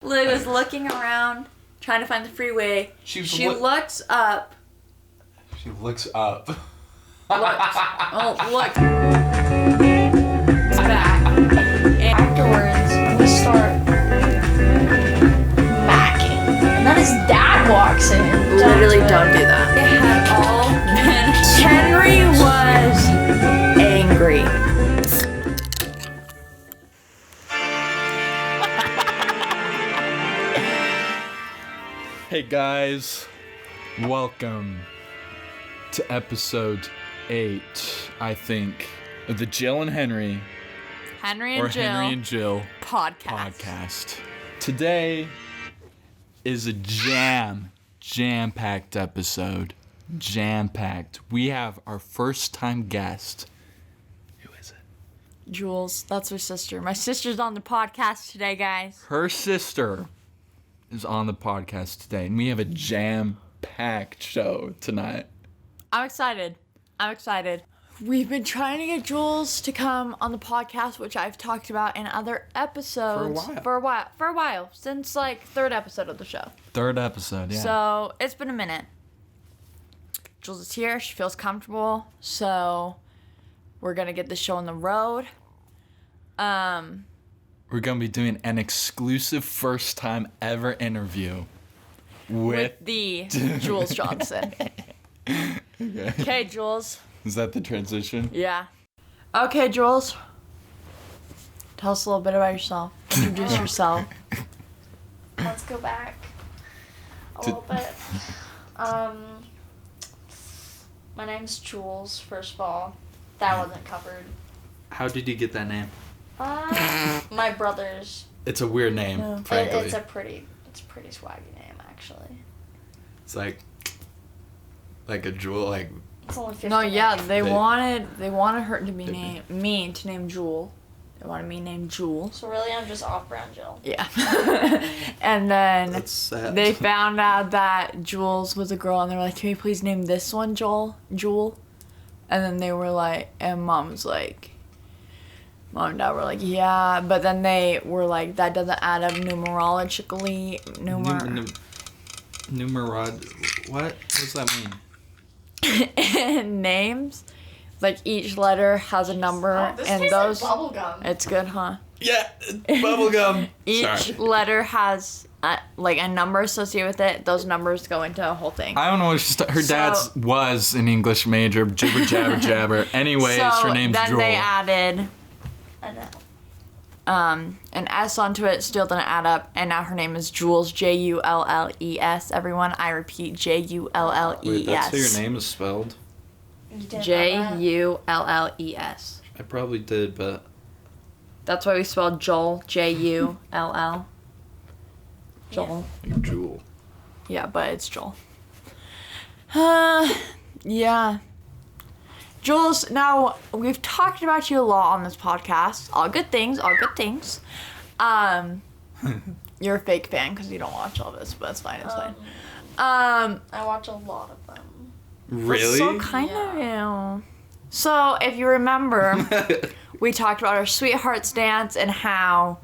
Lily was looking around, trying to find the freeway. She looks up. She looks up. Look. It's back. And afterwards, we start backing. And then his dad walks in. Literally don't do that. It had all been... Henry was angry. Hey guys, welcome to episode 8, I think, of the Jill and Henry Henry and Jill podcast. Today is a jam-packed episode. Jam-packed. We have our first time guest. Who is it? Jules, that's her sister. My sister's on the podcast today, guys. Her sister is on the podcast today, and we have a jam-packed show tonight. I'm excited. We've been trying to get Jules to come on the podcast, which I've talked about in other episodes. For a while. Since, third episode of the show. Third episode, yeah. So, it's been a minute. Jules is here. She feels comfortable. So, we're going to get the show on the road. We're going to be doing an exclusive first time ever interview with the Jules Johnson. Okay, Jules. Is that the transition? Yeah. Okay, Jules. Tell us a little bit about yourself. Introduce yourself. Let's go back a little bit. My name's Jules, first of all. That wasn't covered. How did you get that name? My brother's. It's a weird name, frankly. It's a pretty swaggy name, actually. It's like a jewel, like. It's only 50. No, yeah, they wanted her to be me to name Jewel. They wanted me named Jewel. So really, I'm just off-brand Jill. Yeah. And then That's sad. they found out that Jules was a girl, and they were like, "Can we please name this one Jewel?" And then they were like, and Mom and Dad were like, yeah, but then they were like, that doesn't add up numerologically. What does that mean? And names, like each letter has a number, and those. Like bubblegum. It's good, huh? Yeah, bubblegum. Each letter has a number associated with it. Those numbers go into a whole thing. I don't know what her dad's was an English major, jibber jabber. Anyways, her name's Jewel. Then they added I know. an S onto it, still didn't add up, and now her name is Jules, Julles, everyone. I repeat, Julles. Wait, that's how your name is spelled? Julles. I probably did, but... That's why we spelled Joel, Jull. Joel. Like Jewel. Yeah, but it's Joel. Yeah. Jules, now, we've talked about you a lot on this podcast. All good things. You're a fake fan because you don't watch all this, but it's fine. I watch a lot of them. Really? So kind of you. So, if you remember, we talked about our Sweethearts dance and how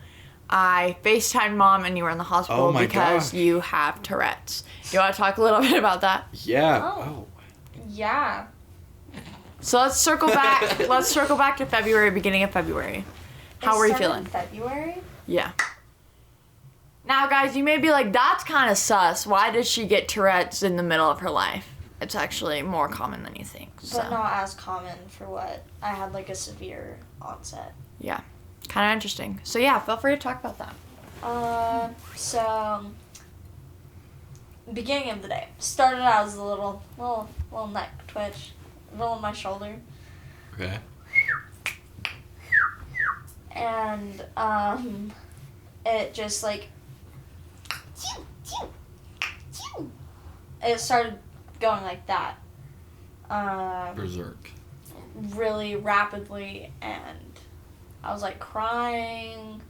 I FaceTimed Mom and you were in the hospital because you have Tourette's. You want to talk a little bit about that? Yeah. Oh. Yeah. So let's circle back. To February, beginning of February. How were you feeling? February? Yeah. Now, guys, you may be like, that's kind of sus. Why did she get Tourette's in the middle of her life? It's actually more common than you think. So. But not as common for what I had, a severe onset. Yeah. Kind of interesting. So, yeah, feel free to talk about that. So, beginning of the day. Started out as a little neck twitch. On my shoulder. Okay. And, it just, it started going like that. Berserk. Really rapidly, and I was, crying.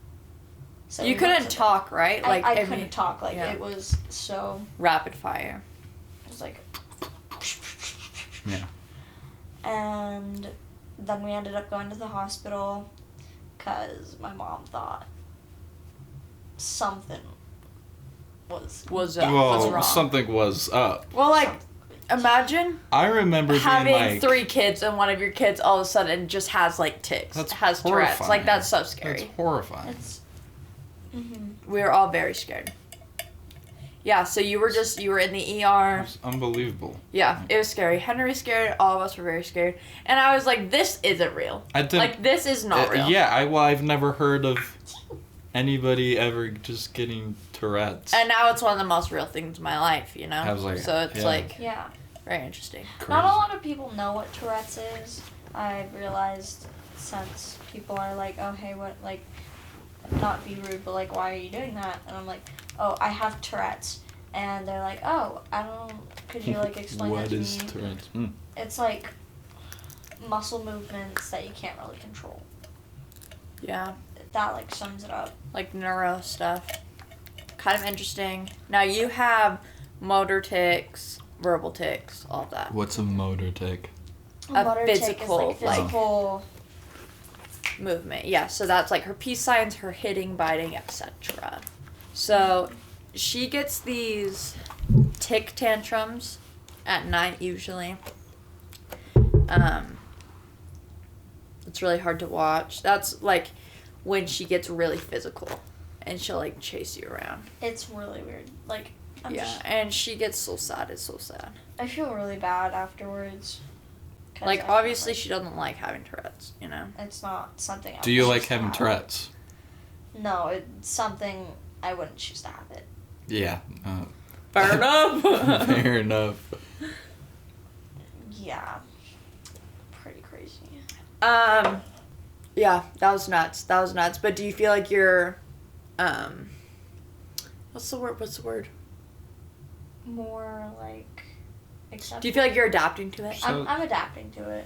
So you couldn't talk, right? I couldn't talk. It was so... Rapid fire. It was, Yeah. And then we ended up going to the hospital because my mom thought something was Well, wrong. something was up. Well, like, imagine I remember having being like 3 kids and one of your kids all of a sudden just has like tics. That's has Tourette's. horrifying. Like, that's so scary. That's horrifying. It's. We were all very scared. Yeah, so you were in the ER. It's unbelievable. Yeah, it was scary. Henry was scared. All of us were very scared. And I was like, this isn't real. Like, this is not real. Yeah, I've never heard of anybody ever just getting Tourette's. And now it's one of the most real things in my life, you know? I was like, so it's like Yeah. very interesting. Crazy. Not a lot of people know what Tourette's is. I've realized since people are like, oh, hey, what, like, not be rude, but like, why are you doing that? And I'm like, oh, I have Tourette's. And they're like, oh, I don't, could you like explain that to me? What is Tourette's? It's like muscle movements that you can't really control. Yeah, That like sums it up. like neuro stuff. Kind of interesting. Now you have motor tics, verbal tics, all of that. What's a motor tic? A Tic is physical, like physical. Movement. Yeah, so that's like her peace signs, her hitting, biting, etc. So she gets these tic tantrums at night usually. It's really hard to watch. That's like when she gets really physical and she'll like chase you around. It's really weird. Like, and she gets so sad. It's so sad. I feel really bad afterwards. 'Cause Like, I feel obviously like she doesn't like having Tourette's, you know? it's not something I Do you would like choose to having have. Tourette's? No, it's something I wouldn't choose to have it. Yeah. Fair enough. Fair enough. Yeah. Pretty crazy. Yeah, that was nuts. But do you feel like you're, what's the word? More like acceptable. Do you feel like you're adapting to it? So- I'm adapting to it.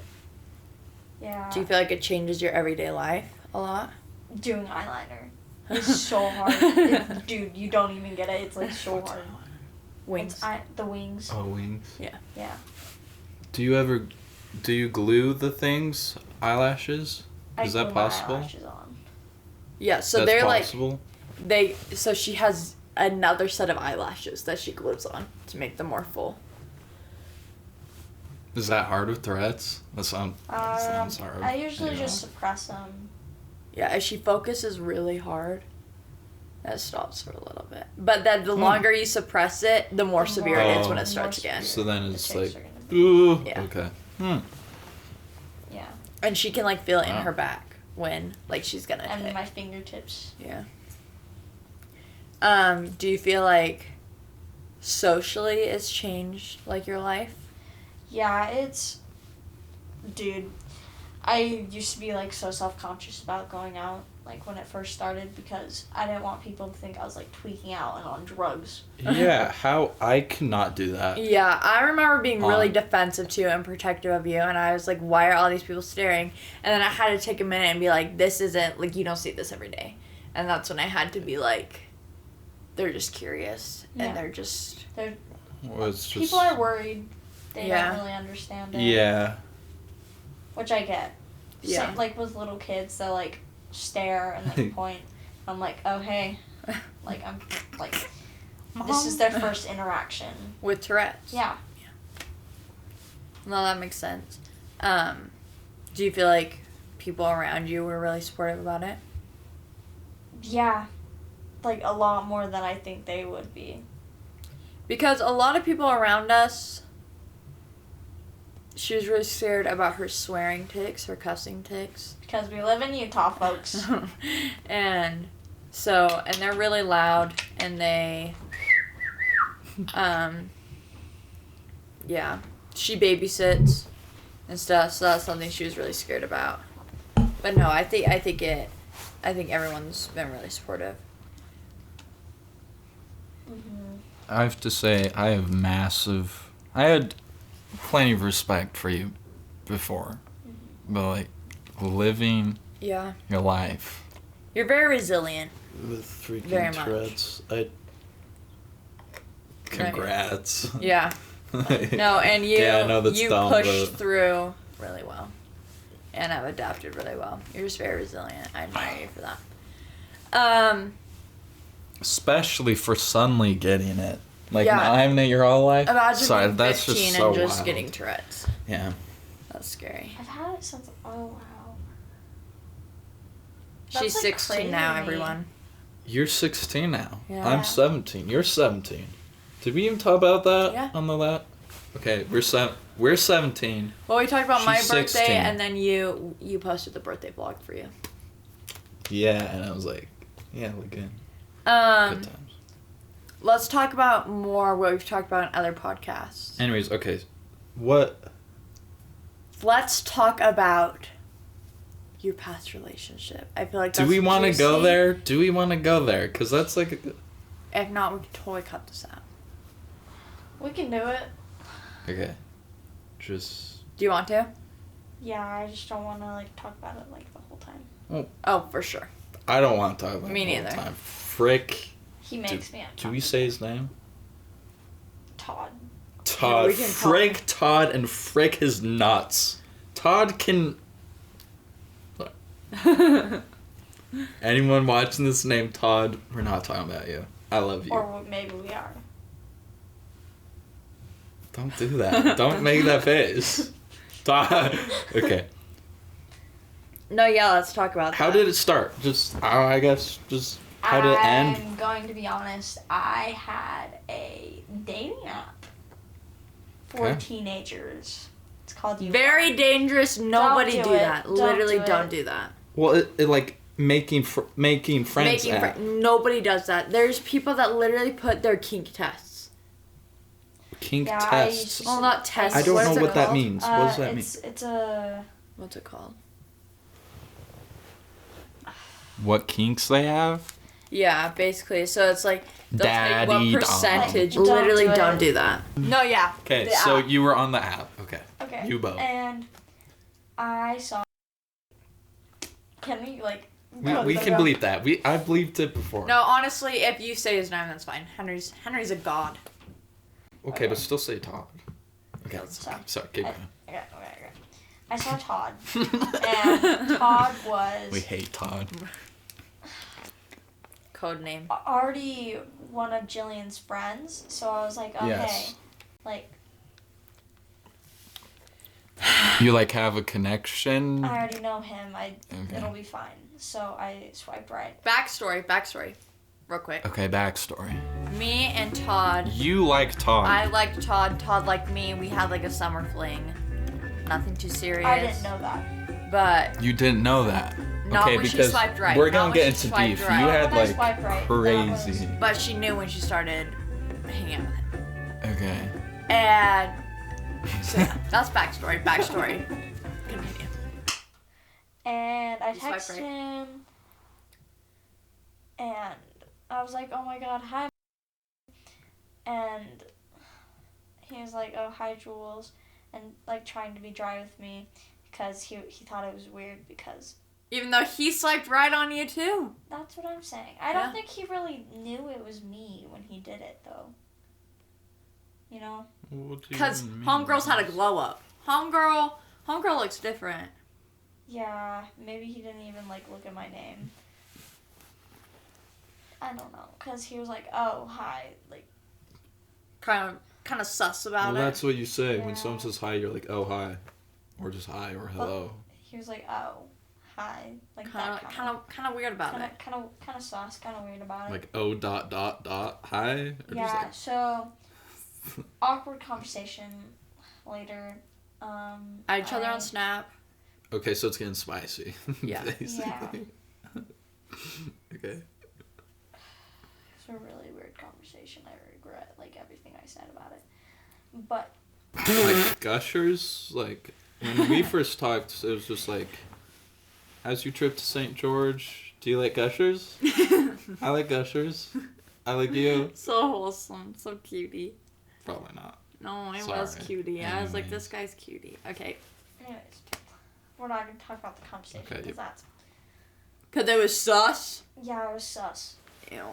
Yeah. Do you feel like it changes your everyday life a lot? Doing eyeliner is so hard. Dude, you don't even get it. It's like so hard. Wings. The wings. Oh, wings. Yeah. Do you glue the things, eyelashes? Is I that glue my possible? eyelashes on. Yeah, so That's they're possible? so she has another set of eyelashes that she glues on to make them more full. Is that hard with Tourette's? That sounds hard. I usually you know? just suppress them. Yeah, as she focuses really hard, that stops for a little bit. But then the longer you suppress it, the more severe it is when it starts again. So then The it's tics like, are gonna be- ooh, Yeah. okay. Yeah. And she can like feel it in Wow. her back when like she's gonna And hit. my fingertips. Yeah. Do you feel like socially it's changed like your life? Yeah, dude, I used to be like so self-conscious about going out like when it first started because I didn't want people to think I was like tweaking out and on drugs. Yeah, how I cannot do that. Yeah, I remember being really On. defensive too and protective of you, and I was like, why are all these people staring? And then I had to take a minute and be like, this isn't, like, you don't see this every day. And that's when I had to be like, they're just curious, Yeah. and they're just... Well, it's just, People are worried. They Yeah. don't really understand it. yeah. Which I get. Yeah. Same, like with little kids, they'll like stare and like point. I'm like, oh hey, like I'm like, this is their first interaction. With Tourette's. Yeah. No, that makes sense. Do you feel like people around you were really supportive about it? Yeah. Like a lot more than I think they would be. Because a lot of people around us, she was really scared about her swearing tics, her cussing tics. Because we live in Utah, folks. And they're really loud, and they, yeah, she babysits and stuff, so that's something she was really scared about. But no, I think everyone's been really supportive. I have to say, I had plenty of respect for you before. But, like, living Yeah. your life. You're very resilient. With freaking Very much. Tourette's. Congrats. Yeah. No, and you Yeah, I know that's you dumb, pushed but- through really well. And I've adapted really well. You're just very resilient. I admire you for that. especially for suddenly getting it. Like, Yeah. I'm in it your whole life. Imagine Sorry, being that's 15 just so and just wild. getting Tourette's. Yeah. That's scary. I've had it since. Oh wow. She's That's, like, 16 now, crazy to me. everyone. You're 16 now. Yeah. I'm 17. You're 17. Did we even talk about that Yeah. on the lap? Okay, we're 17. Well, we talked about my She's birthday, 16. and then you posted the birthday vlog for you. Yeah, and I was like, yeah, look good. Good Um, times. let's talk about more what we've talked about in other podcasts. Anyways, okay. What? Let's talk about your past relationship. I feel like Do that's we want to go juicy. there? Do we want to go there? Because that's like... If not, we can totally cut this out. We can do it. Okay. Just... Do you want to? Yeah, I just don't want to like talk about it like the whole time. Oh, for sure. I don't want to talk about Me it all the neither. time. Frick. He makes me Do uncomfortable. we say his name? Todd? Todd. we can call Frick Todd and frick his nuts. Todd can... Anyone watching this named Todd, we're not talking about you. I love you. Or maybe we are. Don't do that. Don't make that face. Todd. Okay. No, yeah, let's talk about How that. did it start? Just, I guess, just how did it end? I'm going to be honest. I had a dating app for Okay. teenagers. It's called You. Very dangerous. Nobody do do it. that. Don't Literally do don't it. do that. Well, it like making friends. Nobody does that. There's people that literally put their kink tests. Kink Yeah, I used tests. to- Well, not tests. I don't What know is it what that called? means. What does that mean? It's a. What's it called? What kinks they have? Yeah, basically. So it's like they'll take Daddy what dong. percentage. Don't Literally do it. don't do that. No, yeah. Okay, The so app. you were on the app. Okay. Okay. You both. And I saw. Can we like? We can bleep that. I bleeped it before. No, honestly, if you say his name, that's fine. Henry's a god. Okay, but still say Todd. Okay. So, Sorry, keep going. Okay. I saw Todd, and Todd was We hate Todd. Code name. already one of Jillian's friends. So I was like, okay, Yes. like You like have a connection? I already know him. Okay. It'll be fine. So I swiped right. Backstory. Real quick. Okay, backstory. Me and Todd. You like Todd. I liked Todd. Todd liked me. We had like a summer fling. Nothing too serious. I didn't know that. But You didn't know that. Not Okay, when she because swiped right. we're Not gonna when get she into swiped beef. right. You had When I like swiped right, that crazy. was- but she knew when she started hanging out with him. Okay. And so yeah, that's backstory. Continue. And I You swiped texted right. him, and I was like, "Oh my God, hi." And he was like, "Oh, hi, Jules," and like trying to be dry with me because he thought it was weird because Even though he swiped right on you too. that's what I'm saying. I don't Yeah. think he really knew it was me when he did it though. You know? Because homegirls had a glow up. Homegirl looks different. Yeah, maybe he didn't even like look at my name. I don't know, cause he was like, "Oh, hi," like. Kind of sus about Well, it. that's what you say Yeah. when someone says hi. You're like, oh hi, or just hi or hello. He was like, "Oh, hi," like that kind of weird about it. kind of sus, kind of weird about it. Like oh dot dot dot hi. Or Yeah. Just So awkward conversation later. Add each other on Snap. like, okay, so it's getting spicy. Yeah. Basically. Okay. It's a really weird conversation. I regret like everything I said about it. But Like gushers, like when we first talked, it was just like, how's your trip to St. George? Do you like gushers? I like gushers. I like you. So wholesome, so cutie. Probably not. No, it was Sorry. cutie. I was like, Anyways. this guy's cutie. Okay. anyways, we're not gonna talk about the conversation Okay, because yep. that's Cause it was sus. yeah, it was sus. Ew.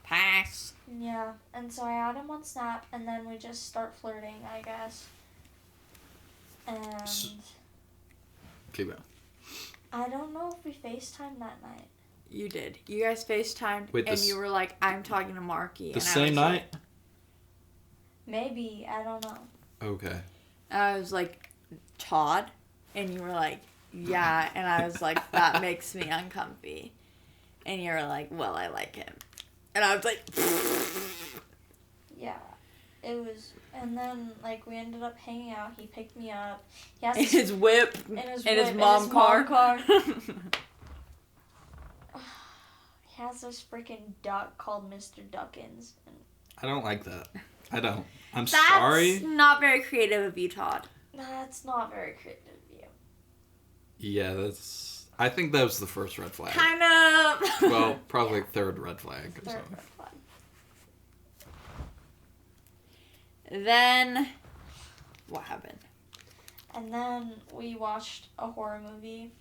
Pass. Yeah, and so I add him on Snap, and then we just start flirting, I guess. And Keep going. I don't know if we FaceTime that night. You did. You guys FaceTimed, Wait, and you were like, I'm talking to Marky. The same night? Maybe, I don't know. Okay. And I was like, Todd? And you were like, yeah. And I was like, that makes me uncomfy. And you were like, well, I like him. And I was like, yeah. It was, and then, like, we ended up hanging out. He picked me up. He has in his whip. in his In whip, his mom car. He has this freaking duck called Mr. Duckins. And I don't like that. I don't. I'm That's sorry. not very creative of you, Todd. that's not very creative of you. Yeah, that's... I think that was the first red flag. Kind of. Well, probably third red flag. Or Third something. red flag. Then, what happened? And then we watched a horror movie.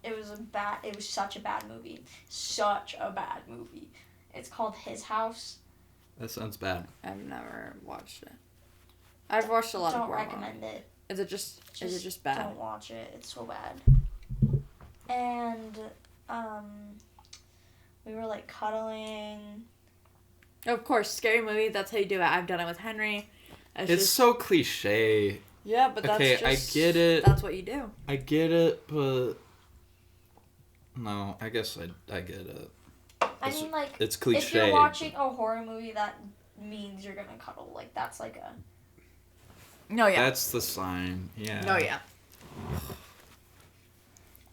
It was such a bad movie. Such a bad movie. It's called His House. That sounds bad. I've never watched it. I've watched a lot of Don't horror. recommend it. Is it just bad? Don't watch it. It's so bad. And we were like cuddling. Of course, scary movie. That's how you do it. I've done it with Henry. It's so cliche. Yeah, but that's Okay, just... I get it. That's what you do. I get it, but... No, I guess I get it. I mean, like, it's cliche. if you're watching a horror movie, that means you're gonna cuddle. Like, that's like a... No, yeah. That's the sign, yeah. No, yeah.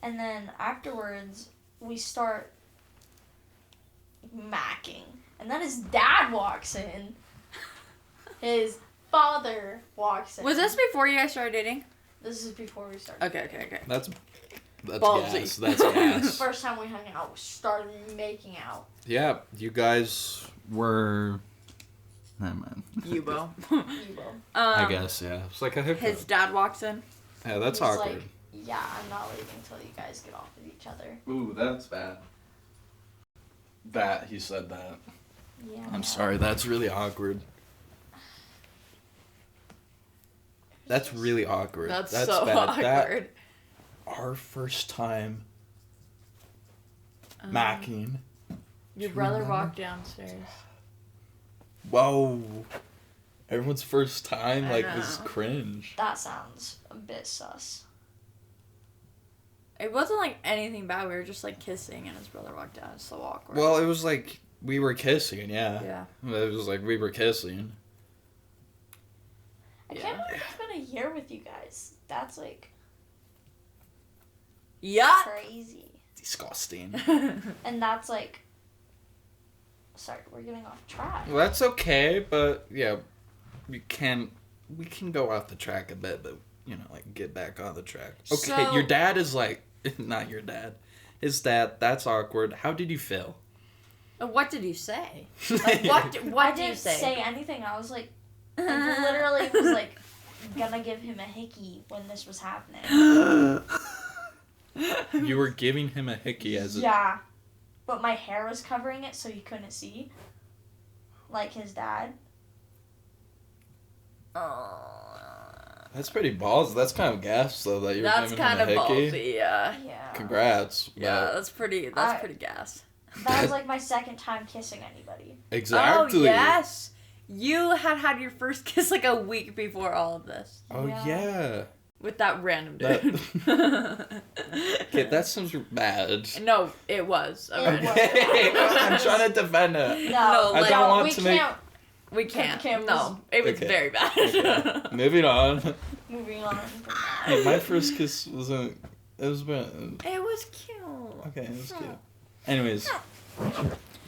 And then afterwards, we start macking. And then his dad walks in. His father walks in. Was this before you guys started dating? This is before we started. Okay. That's Ballsy. gas. That's gas. First time we hung out, we started making out. Yeah, you guys were... Never mind. Yubo. I guess, yeah. It's like a hookup. His dad walks in. Yeah, that's He's awkward. like, yeah, I'm not leaving until you guys get off of each other. Ooh, that's bad. He said that. Yeah. I'm sorry, that's really awkward. That's really awkward. That's bad. so awkward. That, our first time macking. Your Do you brother remember? walked downstairs. Whoa. Everyone's first time, I was know. cringe. That sounds a bit sus. It wasn't like anything bad. We were just like kissing, and his brother walked out. It's so awkward. Well, it was like we were kissing, yeah. Yeah. It was like we were kissing. I Yeah. can't believe it's been a year with you guys. That's like Yeah. crazy. Disgusting. And that's like, sorry, we're getting off track. Well, that's okay, but yeah, we can go off the track a bit, but get back on the track. Okay, So- your dad is like, not your dad, his dad. That's awkward. How did you feel? What did you say? Like, what I did you didn't say? say anything. I was like, I literally was like, gonna give him a hickey when this was happening. You were giving him a hickey as a... Yeah, but my hair was covering it, so you couldn't see. Like his dad. That's pretty balls. That's kind of gas though that you're That's giving him kind a of hickey. ballsy, yeah. Yeah. Congrats. Yeah, but- that's pretty gas. That was like my second time kissing anybody. Exactly. Oh, yes. You had your first kiss like a week before all of this. Oh Yeah. Yeah. With that random dude. Okay, that sounds bad. No, it was. It was. Okay, I'm trying to defend it. No, I like, don't want we to make- can't. We can't. Cameras. No, it was Okay. very bad. Okay. Moving on. Moving on. Hey, my first kiss wasn't. It was bad. It was cute. Okay, it was cute. Anyways,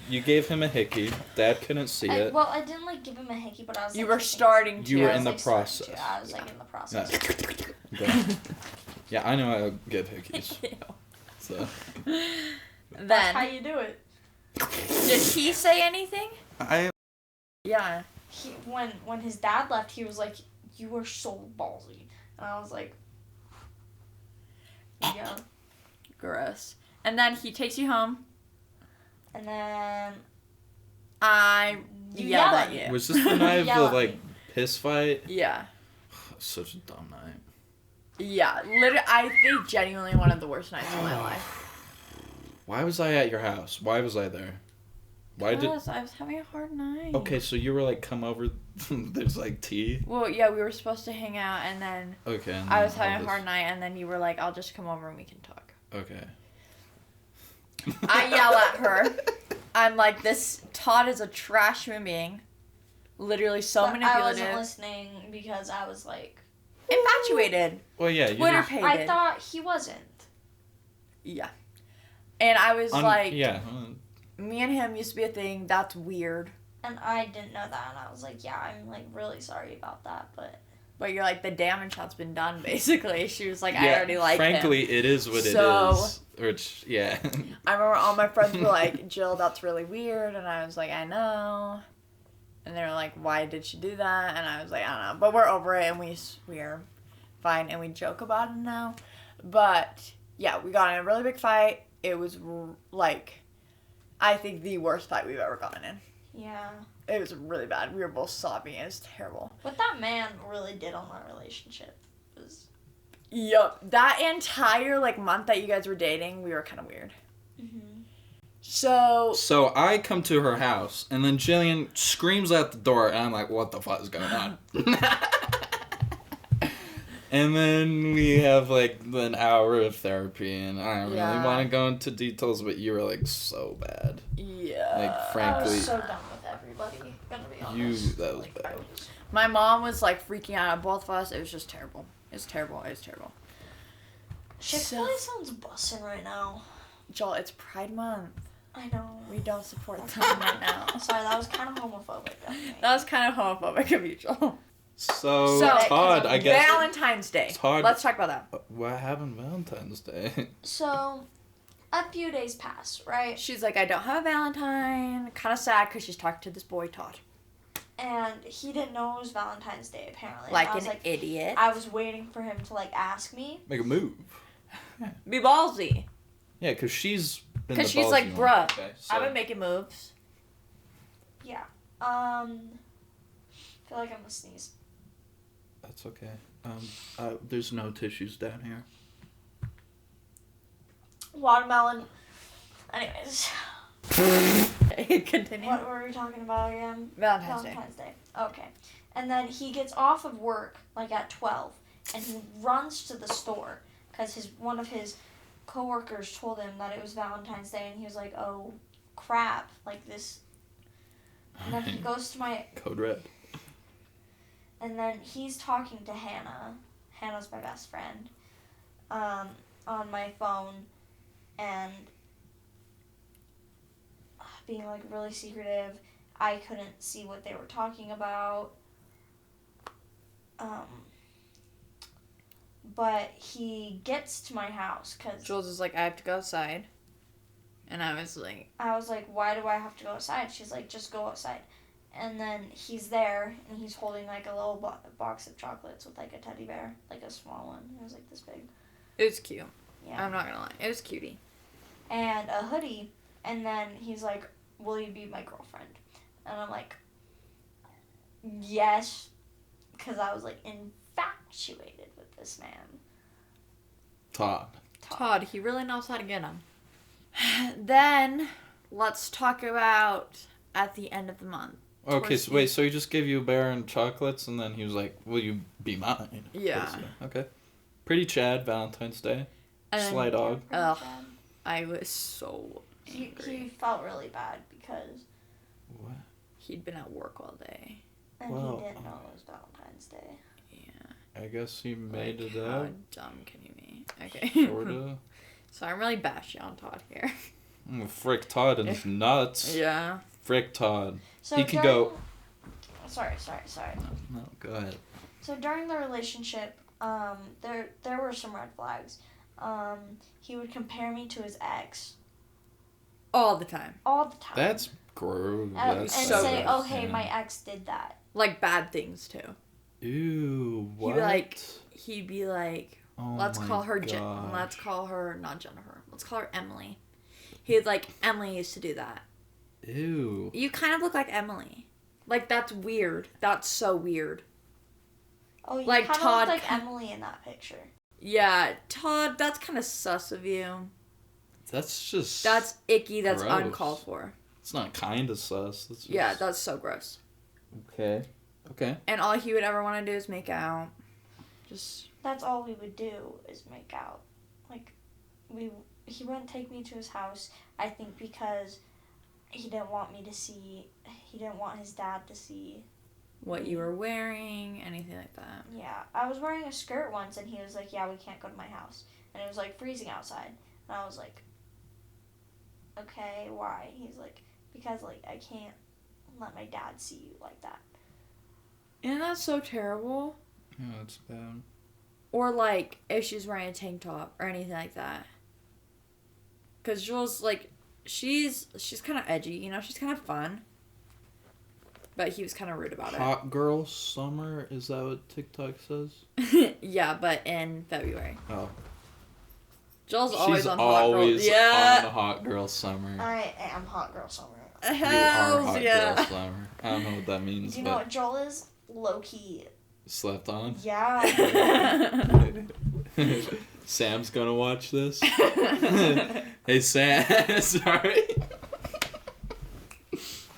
you gave him a hickey. Dad couldn't see it. Well, I didn't like give him a hickey, but I was. You like, were kissing starting to. You were I in was, the like, starting process. to. I was like in the process. Okay. Yeah, I know how to give hickeys. So That's how Then, you do it. did he say anything? I. Yeah. When his dad left, he was like, "You were so ballsy," and I was like, "Yeah." Gross. And then he takes you home. And then I You yelled yell at at you. me. Was this the night of Yell the at like me. piss fight? Yeah. Such a dumb night. Yeah. Literally, I think genuinely one of the worst nights of my life. Why was I at your house? Why was I there? Why did... Because I was having a hard night. Okay, so you were like, come over, there's like tea? Well, yeah, we were supposed to hang out, and then Okay. And I then was having all a hard night, and then you were like, I'll just come over and we can talk. Okay. I yell at her. I'm like, Todd is a trash human being. Literally so But manipulative. I wasn't listening because I was like... Infatuated. Well, yeah, you Twitter just... pated. I thought he wasn't. Yeah. And I was like... Yeah. Me and him used to be a thing. That's weird. And I didn't know that, and I was like, yeah, I'm, like, really sorry about that, but... But you're like, the damage has been done, basically. She was like, I already like frankly, him. it is what So- it is. Which, yeah. I remember all my friends were like, Jill, that's really weird. And I was like, I know. And they were like, why did she do that? And I was like, I don't know. But we're over it, and we're fine, and we joke about it now. But, yeah, we got in a really big fight. It was, like... I think the worst fight we've ever gotten in. Yeah. It was really bad. We were both sobbing. It was terrible. What that man really did on that relationship was... Yup. That entire, like, month that you guys were dating, we were kind of weird. Mm-hmm. So I come to her house, and then Jillian screams out the door, and I'm like, what the fuck is going on? And then we have, like, an hour of therapy, and I don't really want to go into details, but you were, like, so bad. Yeah. Like, frankly... I was so done with everybody, gonna be honest. That was like, bad. My mom was, like, freaking out at both of us. It was just terrible. It was terrible. It was terrible. Chick-fil-A sounds bussin' right now. Joel, it's Pride Month. I know. We don't support them right now. Sorry, that was kind of homophobic of me. That was kind of homophobic of you, Joel. So Todd, I guess... Valentine's Day. Todd... Let's talk about that. What happened Valentine's Day? So, a few days pass, right? She's like, I don't have a Valentine. Kind of sad because she's talking to this boy, Todd. And he didn't know it was Valentine's Day, apparently. Like I was an idiot. I was waiting for him to, like, ask me. Make a move. Be ballsy. Yeah, because she's been Because the she's like, ballsy one. bruh, Okay, so- I've been making moves. Yeah. I feel like I'm gonna sneeze. That's okay. There's no tissues down here. Watermelon. Anyways. Continue. What were we talking about again? Valentine's Day. Okay. And then he gets off of work, like, at 12, and he runs to the store, because one of his coworkers told him that it was Valentine's Day, and he was like, oh, crap, like this. And then he goes to my... Code red. And then he's talking to Hannah. Hannah's my best friend. On my phone. And being, like, really secretive. I couldn't see what they were talking about. But he gets to my house because... Jules is like, I have to go outside. And I was like, why do I have to go outside? She's like, just go outside. And then he's there, and he's holding, like, a little box of chocolates with, like, a teddy bear. Like, a small one. It was, like, this big. it was cute. Yeah. I'm not gonna lie. It was cutie. And a hoodie. And then he's like, will you be my girlfriend? And I'm like, yes. Because I was, like, infatuated with this man. Todd, he really knows how to get him. Then, let's talk about at the end of the month. Okay, so wait, so he just gave you a bear and chocolates, and then he was like, will you be mine? Yeah. Basically. Okay. Pretty Chad, Valentine's Day. And Sly dog. Ugh. I was so angry. He felt really bad because... What? He'd been at work all day. And Well, he didn't know it was Valentine's Day. Yeah. I guess he made Like, it how up. dumb can you be? Okay. Sorta. So I'm really bashing on Todd here. Frick Todd and his nuts. Yeah. Frick Todd. So He could go... Sorry. No, go ahead. So during the relationship, there were some red flags. He would compare me to his ex. All the time. All the time. That's gross. And That's so say, gross, oh, hey, yeah. my ex did that. Like bad things too. Ew, what? He'd be like, Oh let's my call her gosh. let's call her not Jennifer. Let's call her Emily. He'd like, Emily used to do that. Ew. You kind of look like Emily. Like, that's weird. That's so weird. Oh, you Like kind of Todd- look like Emily in that picture. Yeah, Todd, that's kind of sus of you. That's just... That's icky. That's gross. uncalled for. It's not kind of sus. That's just... Yeah, that's so gross. Okay. And all he would ever want to do is make out. Just... That's all we would do is make out. Like, he wouldn't take me to his house, I think because he didn't want his dad to see what you were wearing, anything like that. Yeah, I was wearing a skirt once, and he was like, yeah, we can't go to my house. And it was, like, freezing outside. And I was like, okay, why? He's like, because, like, I can't let my dad see you like that. Isn't that so terrible? Yeah, that's bad. Or, like, if she's wearing a tank top or anything like that. Because Jules, like, she's kind of edgy, you know? She's kind of fun. But he was kind of rude about Hot girl summer? Is that what TikTok says? it. Yeah, but in February. Oh. Joel's always on Hot Hot Girl. Girl. Yeah. On Hot Girl Summer. I am hot girl summer. You are Hells Hot yeah. Girl Summer. I don't know what that means, Do you but know what Joel is? Low-key. slept on. Yeah. Sam's gonna watch this. Hey, Sam. Sorry.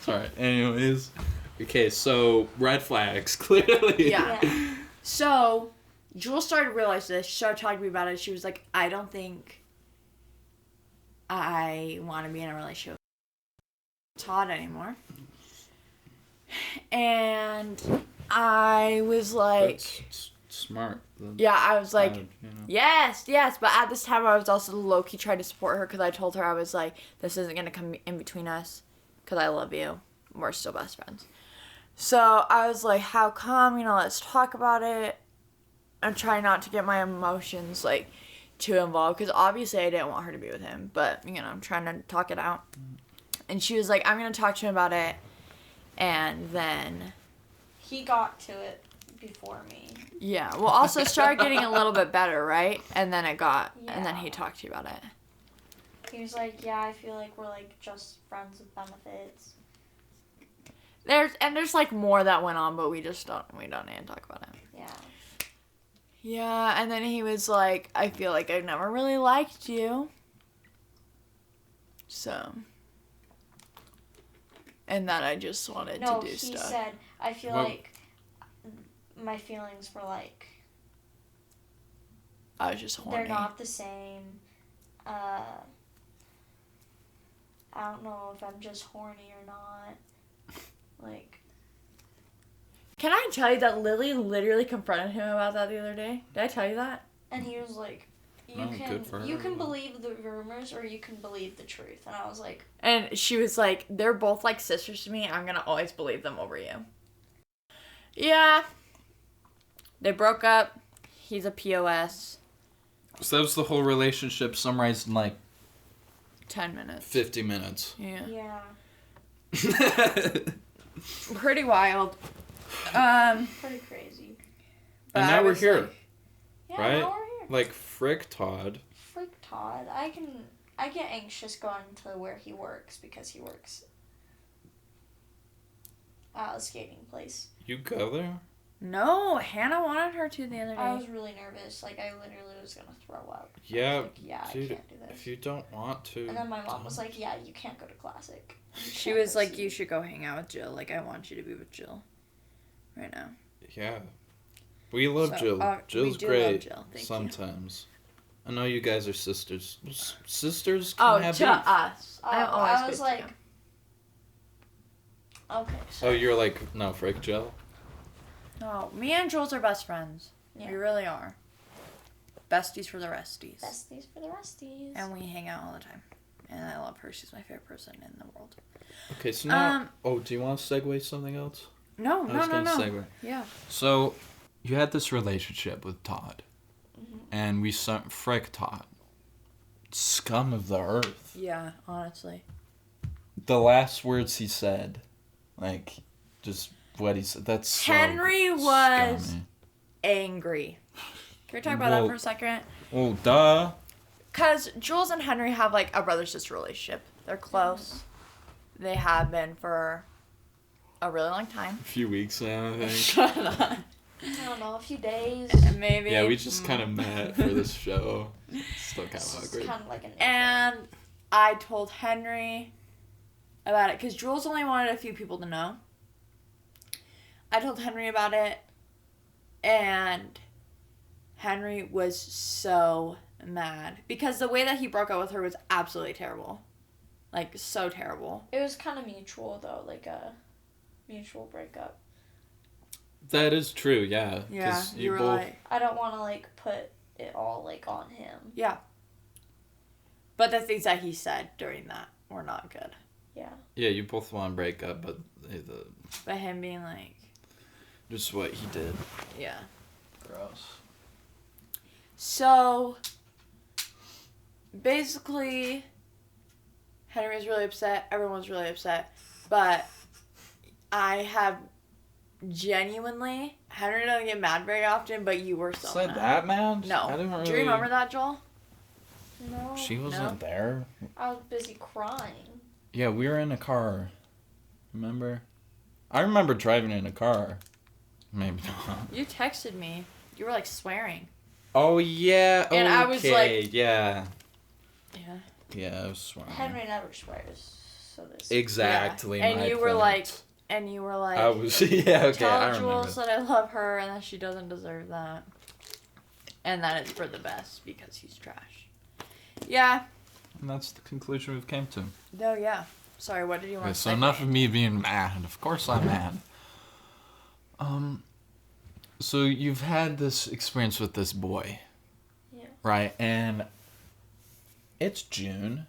Sorry. Anyways. Okay, so red flags, clearly. Yeah. So, Jules started to realize this. She started talking to me about it. She was like, I don't think I want to be in a relationship with Todd anymore. And I was like... That's smart. Yeah, I was like, you know. yes. But at this time, I was also low-key trying to support her because I told her, I was like, this isn't going to come in between us because I love you. We're still best friends. So I was like, how come? You know, let's talk about it. I'm trying not to get my emotions, like, too involved because obviously I didn't want her to be with him. But, you know, I'm trying to talk it out. And she was like, I'm going to talk to him about it. And then... He got to it before me. Yeah. Well, also started getting a little bit better, right? And then it got... Yeah. And then he talked to you about it. He was like, yeah, I feel like we're, like, just friends with benefits. There's like more that went on, but we don't need to talk about it. Yeah. Yeah, and then he was like, I feel like I've never really liked you. So. And that I just wanted to do stuff. No, he said, I feel like my feelings were like... I was just horny. They're not the same. I don't know if I'm just horny or not. Like... Can I tell you that Lily literally confronted him about that the other day? Did I tell you that? And he was like, you can believe the rumors or you can believe the truth. And I was like... And she was like, they're both like sisters to me. I'm going to always believe them over you. Yeah. They broke up. He's a POS. So that was the whole relationship summarized in like... 10 minutes. 50 minutes. Yeah. Yeah. Pretty wild. Pretty crazy. And now we're here. Like, yeah, right? Now we're here. Like, frick Todd. Frick Todd. I get anxious going to where he works because he works at a skating place. You go there? No, Hannah wanted her to the other day. I was really nervous. Like, I literally was going to throw up. Yeah, like, yeah, dude, I can't do this. if you don't want to... And then my mom was like, yeah, you can't go to Classic. She was like, you should go hang out with Jill. Like, I want you to be with Jill right now. Yeah. We love Jill. Jill's great sometimes. I know you guys are sisters. Sisters can have to beef. us. I was like... Okay. So you're like, no, frick Jill? No, me and Jules are best friends. Yeah. We really are. Besties for the resties. Besties for the resties. And we hang out all the time. And I love her. She's my favorite person in the world. Okay, so now... do you want to segue something else? No. Segue. Yeah. So, you had this relationship with Todd. Mm-hmm. And we frick Todd. Scum of the earth. Yeah, honestly. The last words he said. Like, just what he said. That's so Henry was scummy. Angry. Can we talk about that for a second? Well, duh. Because Jules and Henry have, like, a brother-sister relationship. They're close. They have been for a really long time. A few weeks now, I think. Shut up. I don't know, a few days. Maybe. Yeah, we just kind of met for this show. Still kind of awkward. Kind of like an And I told Henry about it because Jules only wanted a few people to know. I told Henry about it, and Henry was so mad because the way that he broke up with her was absolutely terrible. Like, so terrible. It was kind of mutual, though, like a mutual breakup. That is true, yeah. Yeah, 'Cause you were both... like... I don't want to, like, put it all, like, on him. Yeah. But the things that he said during that were not good. Yeah. Yeah, you both want to break up, but But him being like... just what he did. Yeah. Gross. So, basically, Henry was really upset. Everyone was really upset. But I have genuinely... Henry doesn't get mad very often, but you were so Is that mad. that mad? No. I didn't really... Do you remember that, Joel? No. She wasn't there. I was busy crying. Yeah, we were in a car. Remember? I remember driving in a car. Maybe not. You texted me. You were, like, swearing. Oh, yeah. And I was like... Yeah. Yeah. Yeah, I was swearing. Henry never swears, so this. Exactly. Yeah. And my you were point. like... And you were like... I was... Yeah, okay, I Tell remember. Jules that I love her and that she doesn't deserve that. And that it's for the best because he's trash. Yeah. And that's the conclusion we've came to. No, yeah. Sorry, what did you want Okay, to so say? enough of me being mad. Of course I'm mad. So you've had this experience with this boy. Yeah. Right? And it's June.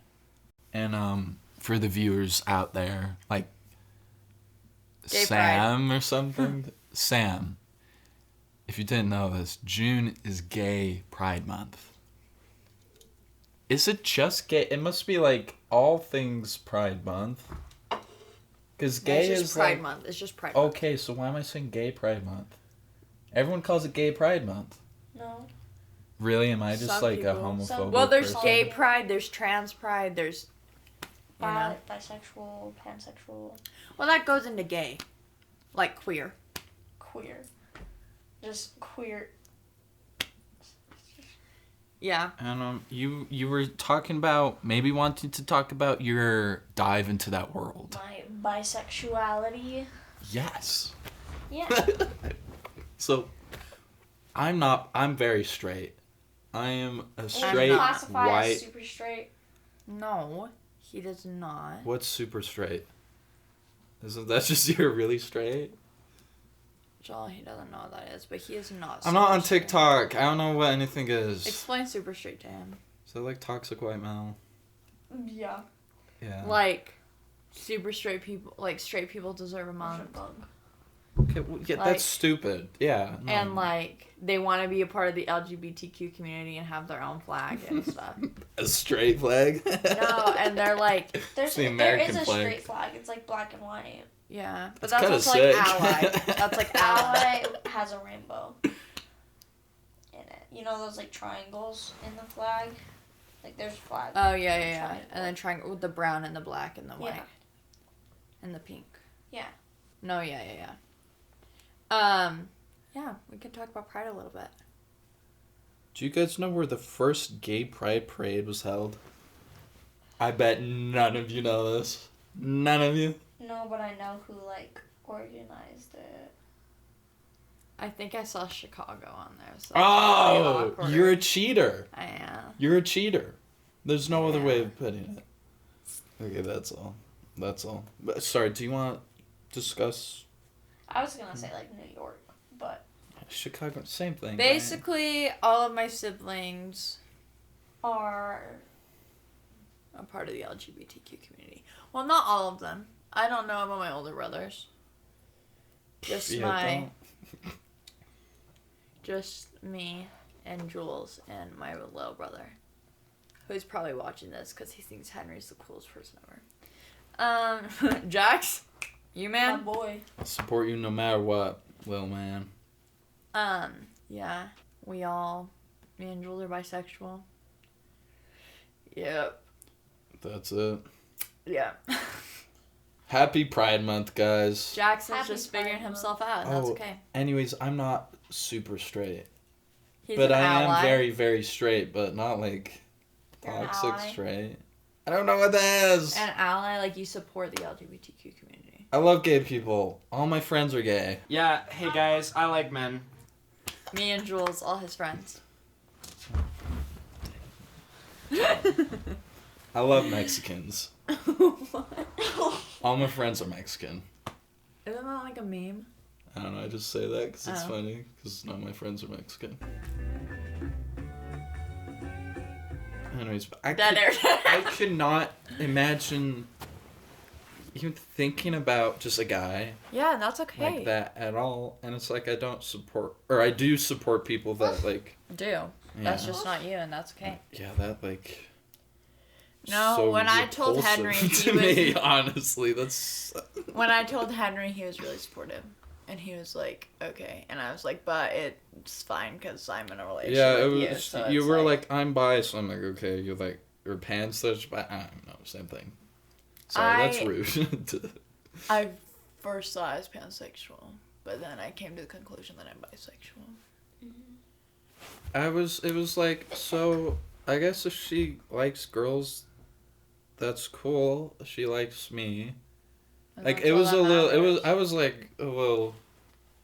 And for the viewers out there, like Gay Sam or something. Sam. If you didn't know this, June is Gay Pride Month. Is it just gay? It must be like all things Pride Month. Because gay it's just is Pride like... Month. It's just Pride Month. Okay, so why am I saying Gay Pride Month? Everyone calls it Gay Pride Month. No. Really? Am I just Some like a people. homophobic Well, there's person? gay pride, there's trans pride, there's... You know? Bisexual, pansexual, Well, that goes into gay. Like queer. queer. Just queer. Yeah. And you were talking about, maybe wanting to talk about your dive into that world. My bisexuality. Yes. Yeah. So, I'm very straight. I am a Would straight, you classify white... as super straight? No, he does not. What's super straight? Isn't that just you're really straight? Joel, he doesn't know what that is, but he is not I'm not super on straight. TikTok. I don't know what anything is. Explain super straight to him. Is that like toxic white male? Yeah. Yeah. Like, super straight people, like, straight people deserve a month. Okay, well, yeah, like- that's stupid. Yeah. No. And, like, they want to be a part of the LGBTQ community and have their own flag and stuff. A straight flag? No, and they're like, It's the There American is a flag. straight flag. It's like black and white. yeah. But It's that's kinda also sick. like ally. That's like ally. Ally has a rainbow in it. You know those like triangles in the flag? Like there's flag. Oh, yeah, yeah, yeah. Triangle. And then triangle with the brown and the black and the white. Yeah. And the pink. Yeah. No, yeah. Yeah, we can talk about Pride a little bit. Do you guys know where the first gay pride parade was held? I bet none of you know this. None of you? No, but I know who like organized it. I think I saw Chicago on there. So it's really Oh, awkward. you're a cheater. I am. You're a cheater. There's no other way Yeah. of putting it. Okay, that's all. That's all. But, sorry, do you want to discuss I was gonna say like New York, but Chicago? Same thing. right? Basically, all of my siblings are are part of the LGBTQ community. Well, not all of them. I don't know about my older brothers. Just Yeah, just me and Jules and my little brother, who's probably watching this because he thinks Henry's the coolest person ever. Jax, you my man. boy. I'll support you no matter what, little man. Yeah, me and Jules are bisexual. Yep. That's it. Yeah. Happy Pride Month, guys. Jackson's Happy just figuring Pride himself out, and that's Oh, okay. Anyways, I'm not super straight. He's but an I ally. am very, very straight, but not like You're an toxic ally. straight. I don't know what that is. An ally, like you support the LGBTQ community. I love gay people. All my friends are gay. Yeah, hey guys, I like men. Me and Jules, all his friends. I love Mexicans. What? All my friends are Mexican. Isn't that like a meme? I don't know, I just say that because it's Oh. funny, because none of my friends are Mexican. Anyways, Dead air. I could not imagine even thinking about just a guy Yeah, that's okay. like that at all. And it's like I don't support, or I do support people that like. Do. Yeah. That's just not you, and that's okay. Yeah, that like. No, so when I told repulsive Henry, he to was. me, honestly, that's. When I told Henry, he was really supportive. And he was like, okay. And I was like, but it's fine because I'm in a relationship Yeah, it with was. you. So You it's were like, I'm bi, so I'm like, okay. You're like, your pan's but I don't know, same thing. Sorry, that's rude. I first thought I was pansexual, but then I came to the conclusion that I'm bisexual. It was like, so I guess if she likes girls, that's cool. She likes me. And Like that's it all was that a little, matters. I was like a little,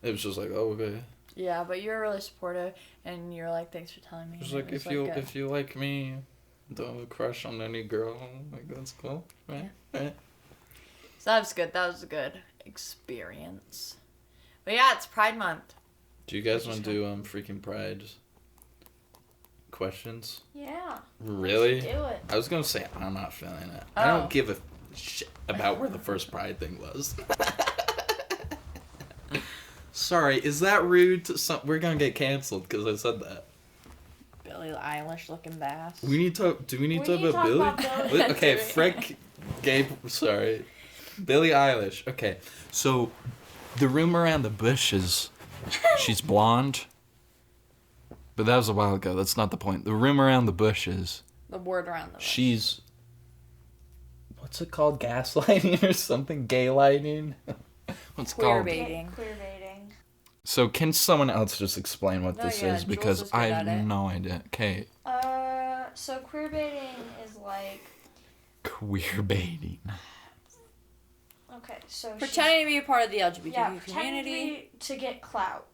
it was just like, oh, okay. Yeah, but you're really supportive, and you're like, thanks for telling me. It was and like, it was, if good. you like me, don't have a crush on any girl, like that's cool, right? Right. So that was good. That was a good experience. But yeah, it's Pride Month. Do you guys Which want is to do freaking Pride questions? Yeah. Really? Let's do it. I was gonna say I'm not feeling it. I Oh. don't give a shit about where the first Pride thing was. Sorry, is that rude to some? We're gonna get canceled because I said that. Billie Eilish looking bass. We need to. Do we need to We need talk to about talk Billie? about Billie. Okay, Frick, Gabe. Sorry, Billie Eilish. Okay, so the rumor around the bush is she's blonde, but that was a while ago. That's not the point. The rumor around the bush is The word around the she's. What's it called? Gaslighting or something? Gay lighting? What's it Queer called? baiting. Queer baiting. So can someone else just explain what No, this yeah, is? Jules Because is good I at have it. no idea. Okay, So queer baiting is like, queer baiting. okay, so Pretending to be a part of the LGBTQ yeah, community pretending to get clout.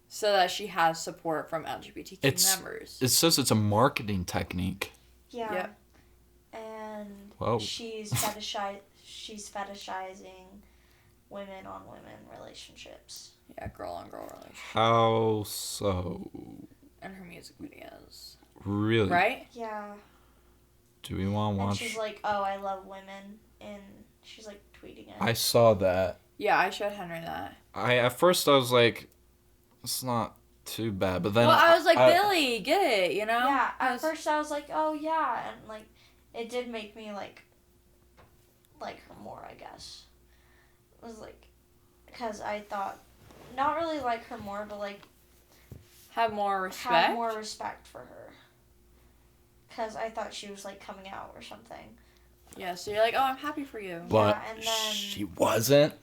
so that she has support from LGBTQ It's- members. It says it's a marketing technique. Yeah. Yep. And Whoa. she's fetishizing women on women relationships. Yeah, girl on girl relationship. How so? And her music videos. Really? Right? Yeah. Do we want to And watch? she's like, "Oh, I love women," and she's like tweeting it. I saw that. Yeah, I showed Henry that. At first I was like, it's not too bad, but then Well, I was like, Billy, get it, you know? Yeah. I At was- first, I was like, "Oh yeah," and like, it did make me like her more. I guess. It was like, because I thought, not really like her more, but like have more respect. have more respect for her. Because I thought she was like coming out or something. Yeah, so you're like, oh, I'm happy for you. But Yeah, and then- she wasn't.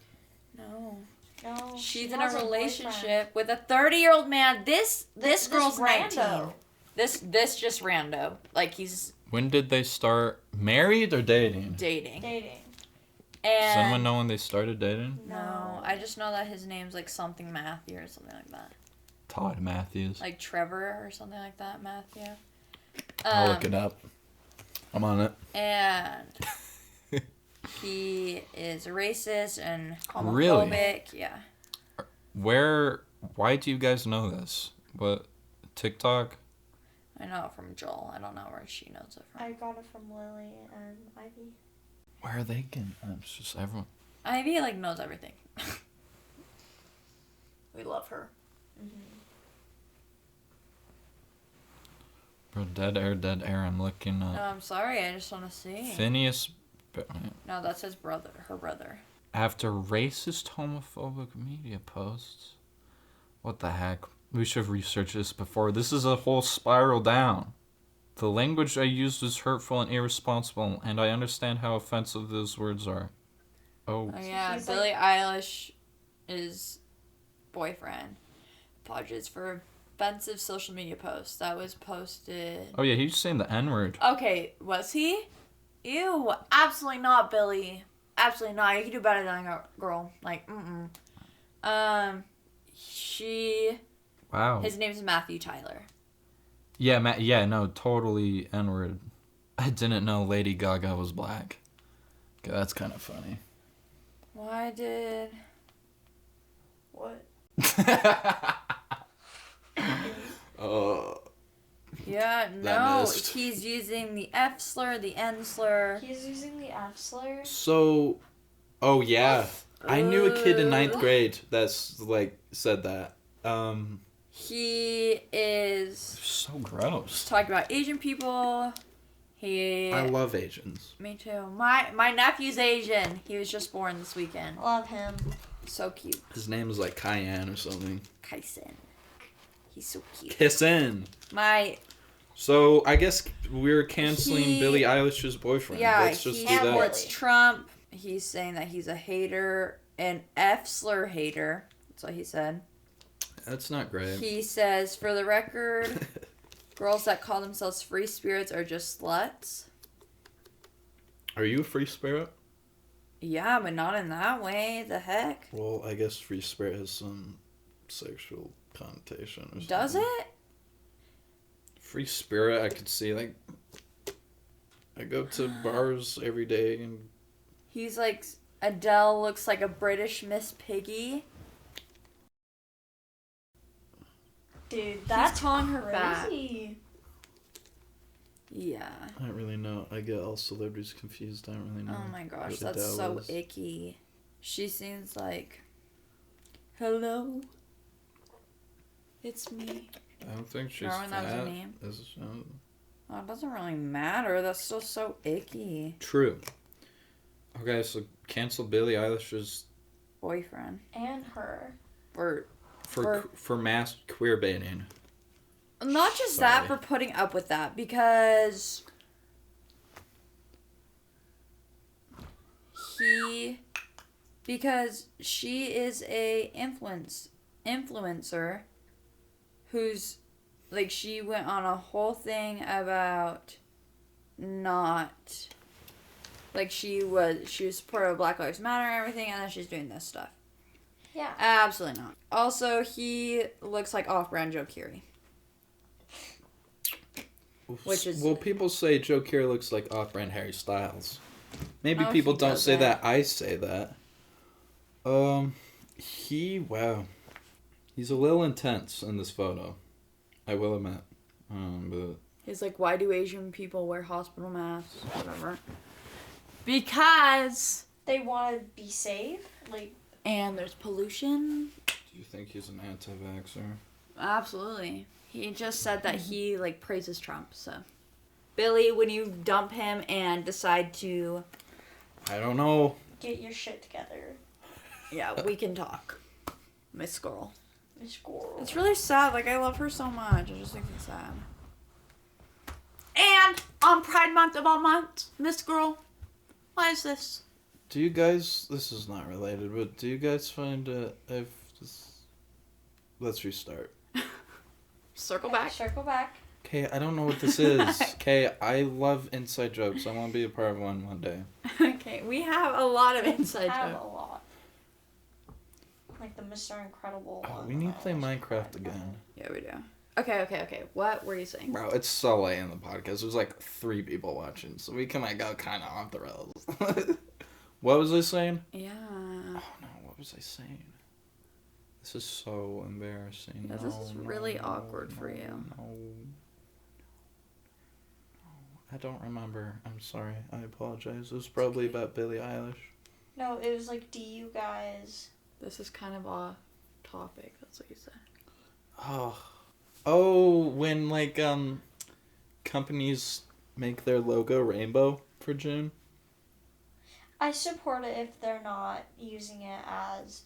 No. No. She's she in has a boyfriend. relationship with a 30-year-old man. This girl's 19. rando. This just rando. Like, he's When did they start? Married or dating? dating. Dating. And Does anyone know when they started dating? No, I just know that his name's like something Matthew or something like that. Todd Matthews. Like Trevor or something like that, Matthew. I'll look it up. I'm on it. And he is racist and homophobic. Really? Yeah. Why do you guys know this? What, TikTok? I know it from Joel. I don't know where she knows it from. I got it from Lily and Ivy. Where are they getting? It's just everyone. Ivy like knows everything. We love her. Bro, dead air. I'm looking No, up. I'm sorry. I just want to see. Phineas. No, that's his brother. Her brother. After racist homophobic media posts. What the heck? We should have researched this before. This is a whole spiral down. The language I used was hurtful and irresponsible, and I understand how offensive those words are. Oh. Oh yeah, he's Billie Eilish is boyfriend apologizes for offensive social media posts that was posted. Oh yeah, he's saying the N-word. Okay, was he? Ew, absolutely not, Billy. Absolutely not. You can do better than a girl. Like, Wow. His name's Matthew Tyler. Yeah, no, totally N-word. I didn't know Lady Gaga was black. Okay, that's kind of funny. Why did... What? Yeah, no, he's using the F slur, the N slur. He's using the F slur? So, oh yeah. I knew a kid in 9th grade that's, like, said that. He is... So gross. Talking about Asian people. I love Asians. Me too. My nephew's Asian. He was just born this weekend. Love him. So cute. His name is, like, Cayenne or something. Kaisen. He's so cute. Kissin. My... So, I guess we're canceling Billie Eilish's boyfriend. Yeah, Let's just he do that. supports Trump. He's saying that he's a hater, an F slur hater. That's what he said. That's not great. He says, for the record, girls that call themselves free spirits are just sluts. Are you a free spirit? Yeah, but not in that way. The heck? Well, I guess free spirit has some sexual connotation or something. Does it? Free spirit, I could see, like, I go to bars every day and... He's like, Adele looks like a British Miss Piggy. Dude, that's calling her crazy. Yeah. I don't really know. I get all celebrities confused. I don't really know. Oh my gosh, what that's Adele so is. icky. She seems like, hello, it's me. I don't think she's Remember when that was her fat. name? Is- Oh, it doesn't really matter. That's still so icky. True. Okay, so cancel Billie Eilish's Boyfriend. And her. for mass queer baiting. Not just that, for putting up with that, because she is a influencer who's, like, she went on a whole thing about not, like, she was supportive of Black Lives Matter and everything, and then she's doing this stuff. Yeah. Absolutely not. Also, he looks like off-brand Joe Keery. Which is... Well, people say Joe Keery looks like off-brand Harry Styles. Maybe Oh, people he don't does say that. that. I say that. Wow. He's a little intense in this photo. I will admit. But He's like, why do Asian people wear hospital masks? Whatever. Because... They want to be safe? Like... And there's pollution. do you think he's an anti-vaxxer? Absolutely. He just said that he, like, praises Trump, so. Billy, when you dump him and decide to... I don't know. Get your shit together. Yeah, we can talk. Miss Girl. Miss Squirrel. It's really sad. Like, I love her so much. I just think it's sad. And on Pride Month of all months, Miss Girl, why is this? Do you guys... This is not related, but do you guys find if this... Let's restart. Circle back. Circle back. Okay, I don't know what this is. Okay, I love inside jokes. I want to be a part of one day. Okay, we have a lot of inside I have jokes. a lot. Like the Mr. Incredible Oh, one. we need to play Minecraft again. Yeah, we do. Okay. What were you saying? Bro, it's so late in the podcast. There's like 3 people watching, so we can like go kind of off the rails. What was I saying? Yeah. Oh no, what was I saying? This is so embarrassing. Yeah, this is really awkward for you. No. I don't remember. I'm sorry. I apologize. It was probably about Billie Eilish. No, it was like, do you guys... This is kind of off topic. That's what you said. Oh, when like companies make their logo rainbow for June. I support it if they're not using it as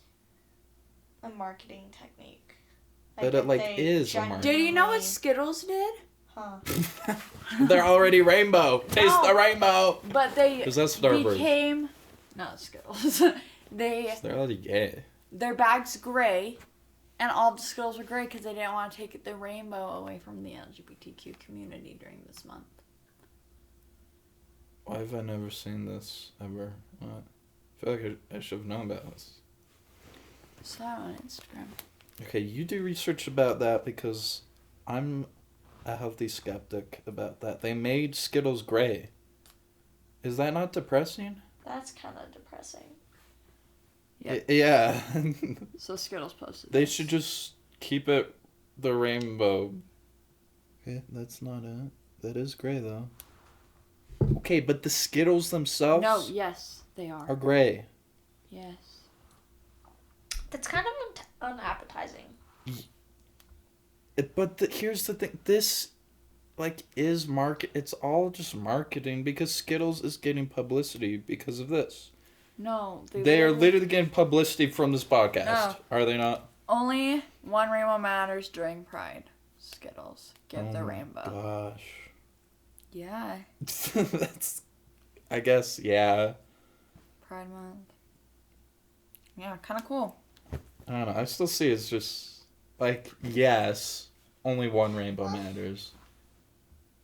a marketing technique. But it, if like, they is a marketing- Did you know what genuinely- Skittles did? Huh. They're already rainbow. Taste the No. rainbow. But they 'Cause that's Starburst. became... Not Skittles. They're already gay. Their bag's gray, and all the Skittles were gray because they didn't want to take the rainbow away from the LGBTQ community during this month. Why have I never seen this ever? What? I feel like I should have known about this. Saw it on Instagram. Okay, you do research about that because I'm a healthy skeptic about that. They made Skittles gray. Is that not depressing? That's kind of depressing. Yep. Yeah. So Skittles posted They this. should just keep it the rainbow. Okay, that's not it. That is gray though. Okay, but the Skittles themselves No, yes, they are are. gray. Yes. That's kind of unappetizing. Here's the thing. This, is market. It's all just marketing because Skittles is getting publicity because of this. No, They are literally getting publicity from this podcast. No. Are they not? Only one rainbow matters during Pride. Skittles. Give the rainbow. Gosh. Yeah. That's, I guess, yeah. Pride Month. Yeah, kind of cool. I don't know. I still see it's just, yes, only one rainbow matters.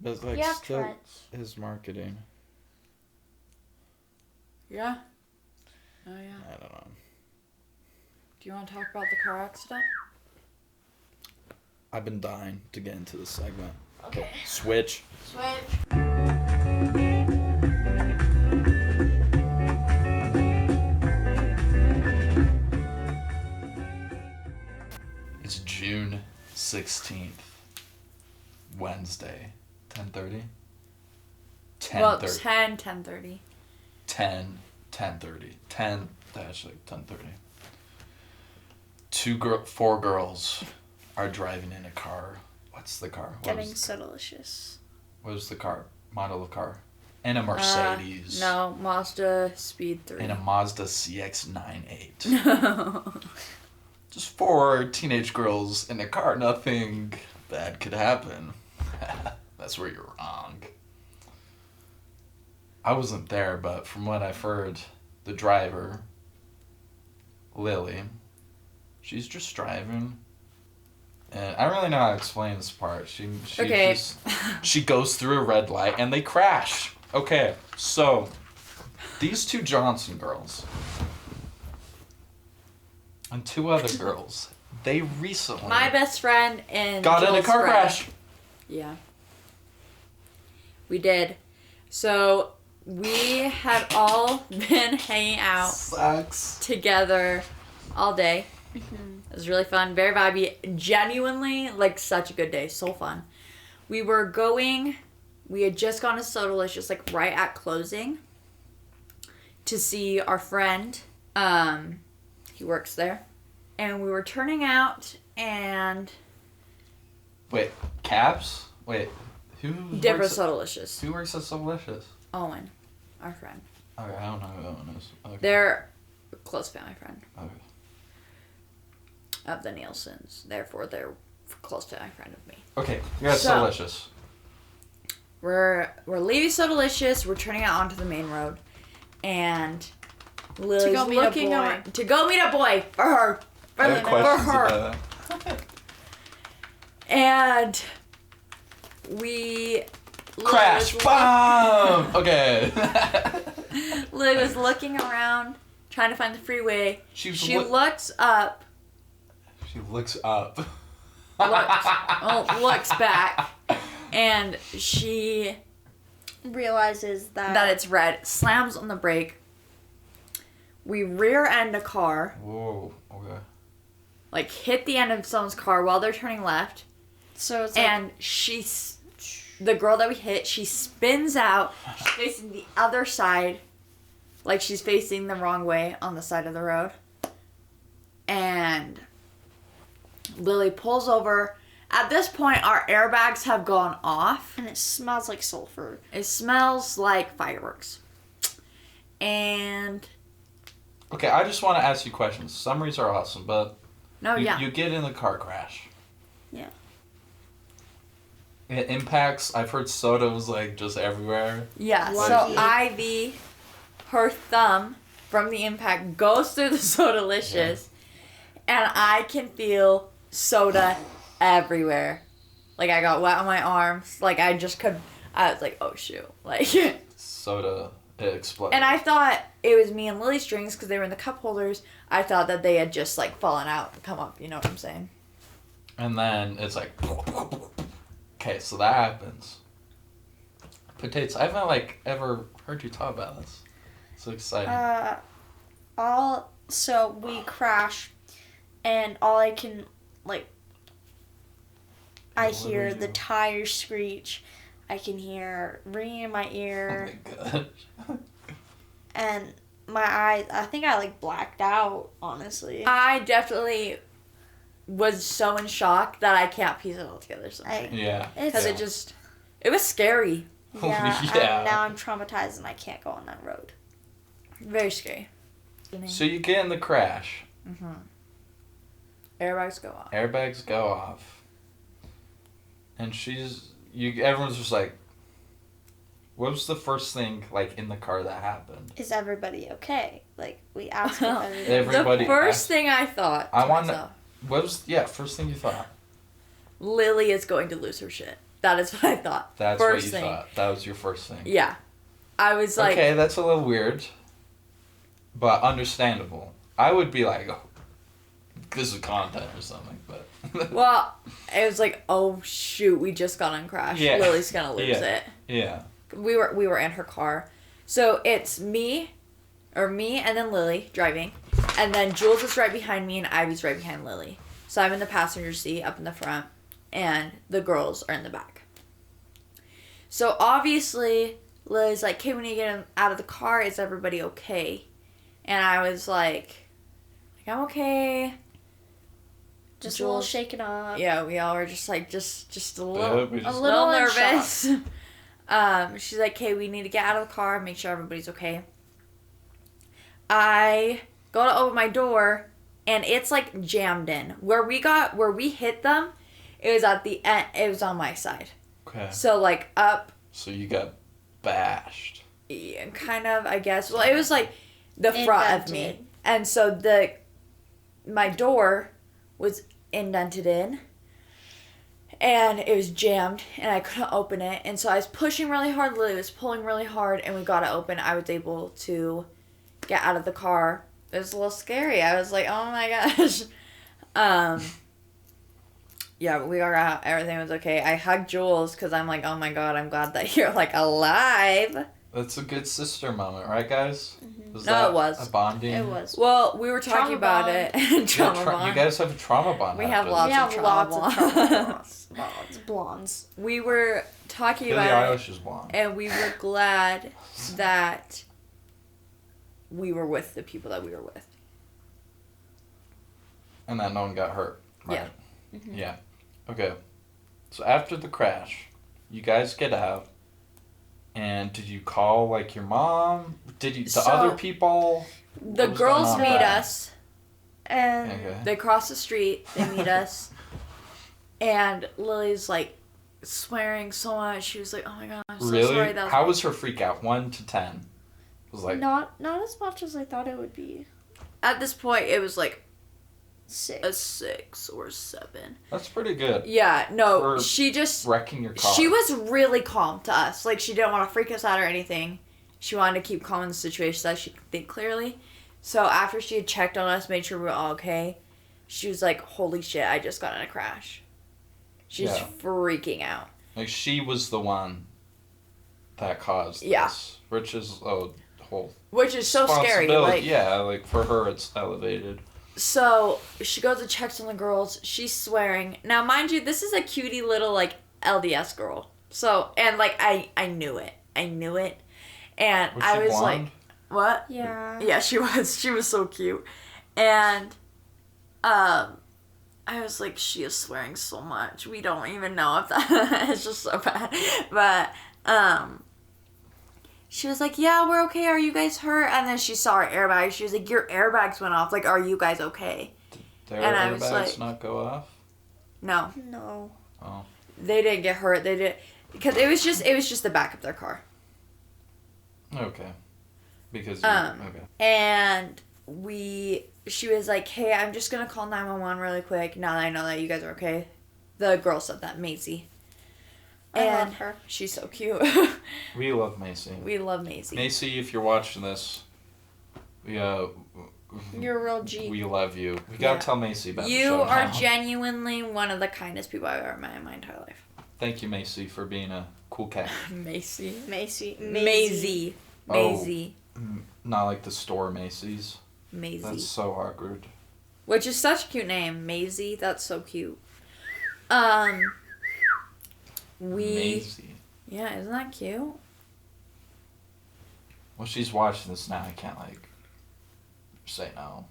But, Yeah, still Tourette's. is marketing. Yeah. Oh, yeah. I don't know. Do you want to talk about the car accident? I've been dying to get into this segment. Okay. Switch. Switch. It's June 16th. Wednesday. 10:30? 10:30. Well, 10:30. 10:30. 10-10:30. Four girls are driving in a car. What's the car? Getting so delicious. What was the car? Model of car? In a Mercedes. No, Mazda Speed 3. In a Mazda CX-98. No. Just four teenage girls in a car. Nothing bad could happen. That's where you're wrong. I wasn't there, but from what I've heard, the driver, Lily, she's just driving. And I don't really know how to explain this part. Okay. She goes through a red light and they crash. Okay, so these two Johnson girls and two other girls, they recently My best friend and got in a Joel's car friend. crash. Yeah. We did. So we had all been hanging out Sucks. together all day. It was really fun, very vibey, genuinely such a good day, so fun. We had just gone to So Delicious right at closing to see our friend. He works there, and we were turning out and Wait, Caps? Wait, who different works So Delicious. Who works at So Delicious? Owen, our friend. Okay, I don't know who Owen is. Okay. They're a close family friend Okay. of the Nielsen's. Therefore, they're a close family friend of me. Okay, you're at So So- Delicious. We're leaving So Delicious. We're turning out onto the main road, and Lily's go meet a looking boy. around to go meet a boy for her. I have questions her. about that. And we Crash! Bomb! Okay. Lily was looking around, trying to find the freeway. She looks up, She looks up. looks back, and she Realizes that it's red. Slams on the brake. We rear end a car. Whoa, okay. Hit the end of someone's car while they're turning left. So it's And the girl that we hit, she spins out. She's facing the other side. She's facing the wrong way on the side of the road. And Lily pulls over. At this point, our airbags have gone off. and it smells like sulfur. It smells like fireworks. And... Okay, I just want to ask you questions. Summaries are awesome, but you get in the car crash. Yeah. It impacts, I've heard soda was just everywhere. Yeah, Lucky. so Ivy, her thumb from the impact goes through the So Delicious, and I can feel soda everywhere. I got wet on my arms. I was like, oh shoot. soda, it exploded. And I thought it was me and Lily's drinks because they were in the cup holders. I thought that they had just, like, fallen out and come up. You know what I'm saying? And then it's like... Okay, so that happens. Potatoes. I haven't, like, ever heard you talk about this. It's so exciting. So we crash, and all I can, like, I What hear did you the do? tires screech. I can hear ringing in my Oh ear, my god. and my eyes. I think I like blacked out. Honestly, I definitely was so in shock that I can't piece it all together sometimes. Yeah. Because yeah. it was scary. yeah. Yeah. And now I'm traumatized, and I can't go on that road. Very scary. So you get in the crash. Mm-hmm. Airbags go off. Airbags go off. And everyone's just like, what was the first thing, like, in the car that happened? Is everybody okay? Like we asked if everybody. Everybody The first asked- thing I thought I to wanna- myself, What was, first thing you thought? Lily is going to lose her shit. That is what I thought. That's first what you thing. thought. That was your first thing. Yeah. I was like, Okay, that's a little weird. But understandable. I would be like, oh, this is content or something, but... well, it was like, oh shoot, we just got on crash. Yeah. Lily's gonna lose Yeah. it. Yeah. We were in her car. So it's me and then Lily driving. And then Jules is right behind me and Ivy's right behind Lily. So I'm in the passenger seat up in the front and the girls are in the back. So obviously Lily's like, okay, when you get out of the car, is everybody okay? And I was like I'm okay. Just a little Jules- shaken up. Yeah, we all were just like, just a Yeah, little, we A just- little in nervous. She's like, okay, we need to get out of the car, make sure everybody's okay. I go to open my door, and it's like jammed in. Where we hit them, it was at the end. It was on my side. Okay. So like up, So you got bashed. yeah, kind of, I guess. Well, it was like the front of me, Indented. and so my door was indented in. And it was jammed, and I couldn't open it. And so I was pushing really hard. Lily was pulling really hard, and we got it open. I was able to get out of the car. It was a little scary. I was like, oh my gosh. Yeah, but we got out. Everything was okay. I hugged Jules because I'm like, oh my god, I'm glad that you're like alive. That's a good sister moment, right, guys? Mhm. Was No, that it was. a bonding? It was. Well, we were talking Trauma about bond. it. And Yeah, trauma bond. you guys have a trauma bond. We after have this. lots We of have trauma lots of trauma bonds. bonds. Blondes. We were talking Billie about it. Eilish is blonde. And we were glad that we were with the people that we were with. And that no one got hurt. Right? Yeah. Mhm. Yeah. Okay. So after the crash, you guys get out. And did you call, like, your mom? Did you, the So, other people? The What was girls going on meet back? us. And Okay. They cross the street. They meet us. And Lily's like swearing so much. She was like, "Oh my god, I'm so Really? sorry." That How was her freak out? 1 to 10? It was like, not as much as I thought it would be. At this point, it was like a 6. 6 or 7. that's pretty good. Yeah, no, For she just Wrecking your car. she was really calm to us. Like she didn't want to freak us out or anything. She wanted to keep calm in the situation so that she could think clearly. So after she had checked on us, made sure we were all okay, she was like, "Holy shit! I just got in a crash." She's Yeah. freaking out. Like, she was the one that caused Yeah. this. Which is a whole Which is so scary. responsibility. Like, Yeah, like, for her, it's elevated. so she goes and checks on the girls. She's swearing. Now, mind you, this is a cutie little, like, LDS girl. So, and, like, I knew it. I knew it. And Was I she was blonde? like, what? Yeah. Yeah, she was. She was so cute. And, I was like, she is swearing so much. We don't even know if that it's just so bad. But, she was like, yeah, we're okay. Are you guys hurt? And then she saw our airbags. She was like, your airbags went off. Like, are you guys okay? Their And I was airbags like- not go off? No, No. Oh. they didn't get hurt. They did because it was just the back of their car. Okay. Because okay. And she was like, hey, I'm just gonna call 911 really quick now that I know that you guys are okay. The girl said that, Maisie. I love And her. she's so cute. We love Macy. We love Maisie. Macy, if you're watching this, You're a real G. we love you. We gotta Yeah. tell Macy about the You show are now. genuinely one of the kindest people I've ever met in my entire life. Thank you, Macy, for being a cool cat. Macy. Maisie. Maisie. Oh. Maisie. Not like the store Macy's. Maisie. That's so awkward. Which is such a cute name. Maisie. That's so cute. Macy. Yeah, isn't that cute? Well, she's watching this now. I can't like say no.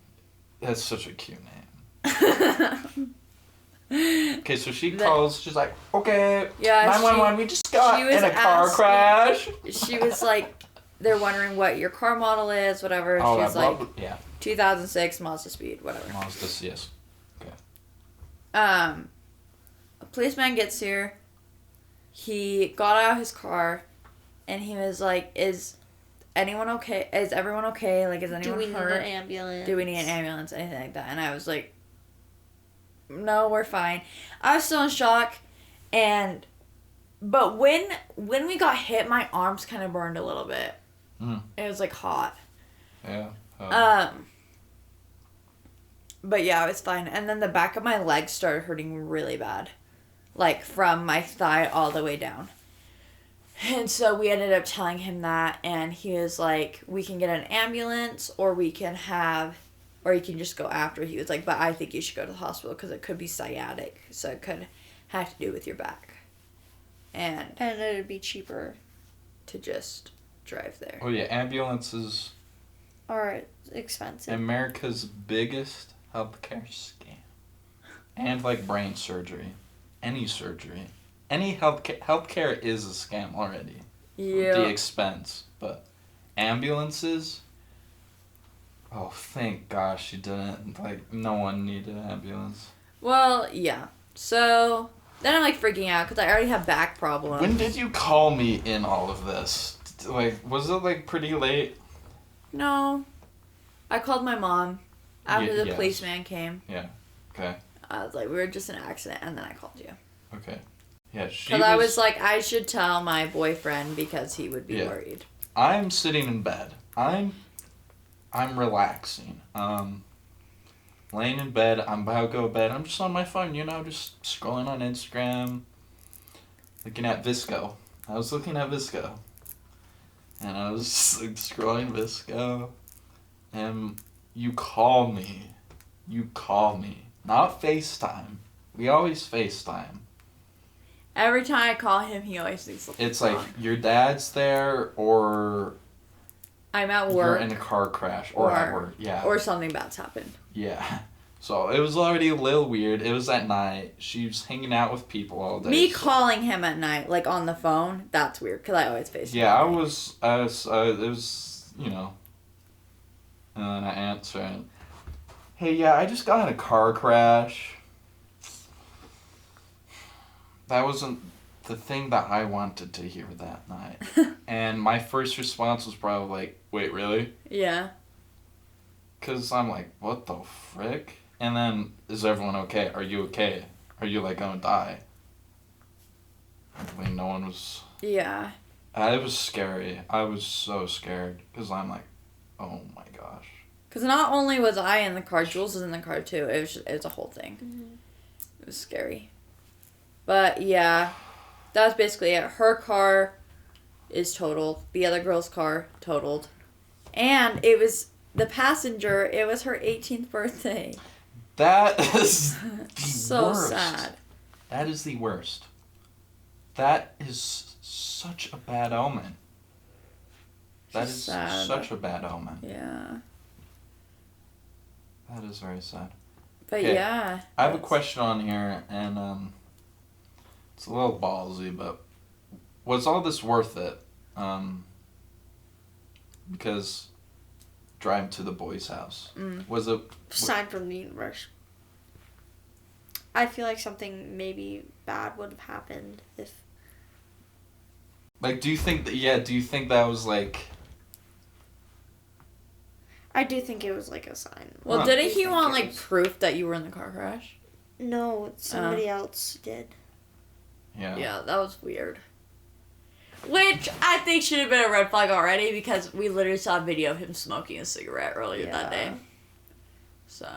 That's such a cute name. Okay, so she calls. She's like, okay, Yeah, 911. We just got she was in a car asking- crash. She was like, they're wondering what your car model is, whatever. Oh, She was that like, blah, yeah. 2006 Mazda Speed, whatever. Mazda, yes. A policeman gets here. He got out of his car, and he was like, "Is anyone okay? Is everyone okay? Like, is Do anyone we need hurt? an ambulance? Do we need an ambulance? Anything like that?" And I was like, "No, we're fine." I was still in shock, but when we got hit, my arms kind of burned a little bit. Mm. It was like hot. Yeah. But yeah, it was fine. And then the back of my leg started hurting really bad. Like, from my thigh all the way down. And so we ended up telling him that, and he was like, we can get an ambulance, or you can just go after. He was like, but I think you should go to the hospital because it could be sciatic. So it could have to do with your back. And it'd be cheaper. to just drive there. Oh yeah, ambulances. Or expensive. America's biggest healthcare scam, and like brain surgery, any surgery, any healthcare is a scam already. Yeah. The expense, but ambulances. Oh, thank gosh you didn't. Like, no one needed an ambulance. Well, yeah. So then I'm like freaking out because I already have back problems. When did you call me in all of this? Like, was it like pretty late? No. I called my mom after the yes. policeman came. Yeah. Okay. I was like, we were just in an accident, and then I called you. Okay. Yeah, she Because I was like, I should tell my boyfriend because he would be Yeah. worried. I'm sitting in bed. I'm relaxing. Laying in bed. I'm about to go to bed. I'm just on my phone, just scrolling on Instagram, looking at Visco. I was looking at Visco, and I was just, like, scrolling Visco, and you call me. Not FaceTime. We always FaceTime. Every time I call him, he always thinks something It's like wrong. your dad's there, or I'm at you're work, in a car crash, or at work. Yeah. or something bad's happened. Yeah. So it was already a little weird. It was at night. She was hanging out with people all day. Me so- calling him at night, like on the phone, that's weird because I always FaceTime. Yeah, him. it was, and then I answered, hey, yeah, I just got in a car crash. That wasn't the thing that I wanted to hear that night. And my first response was probably like, wait, really? Yeah. Because I'm like, what the frick? And then, is everyone okay? Are you okay? Are you, like, gonna die? I mean, no one was... Yeah. It was scary. I was so scared. Because I'm like, oh my gosh. Because not only was I in the car, Jules was in the car too. It was a whole thing. Mm-hmm. It was scary. But yeah, that was basically it. Her car is totaled. The other girl's car totaled. And it was the passenger, it was her 18th birthday. That is the So worst. sad. That is the worst. That is such a bad omen. That is Sad. such a bad omen. Yeah. That is very sad. But Okay. yeah. I have a that's- question on here, and it's a little ballsy, but was all this worth it? Because driving to the boys' house, was it? Aside from the universe. I feel like something maybe bad would have happened if... Like, do you think that? Yeah, do you think that was like? I do think it was like a sign. Well, Huh. didn't I he think want it like was- proof that you were in the car crash? No, somebody else did. Yeah. Yeah, that was weird. Which I think should have been a red flag already because we literally saw a video of him smoking a cigarette earlier that day. So.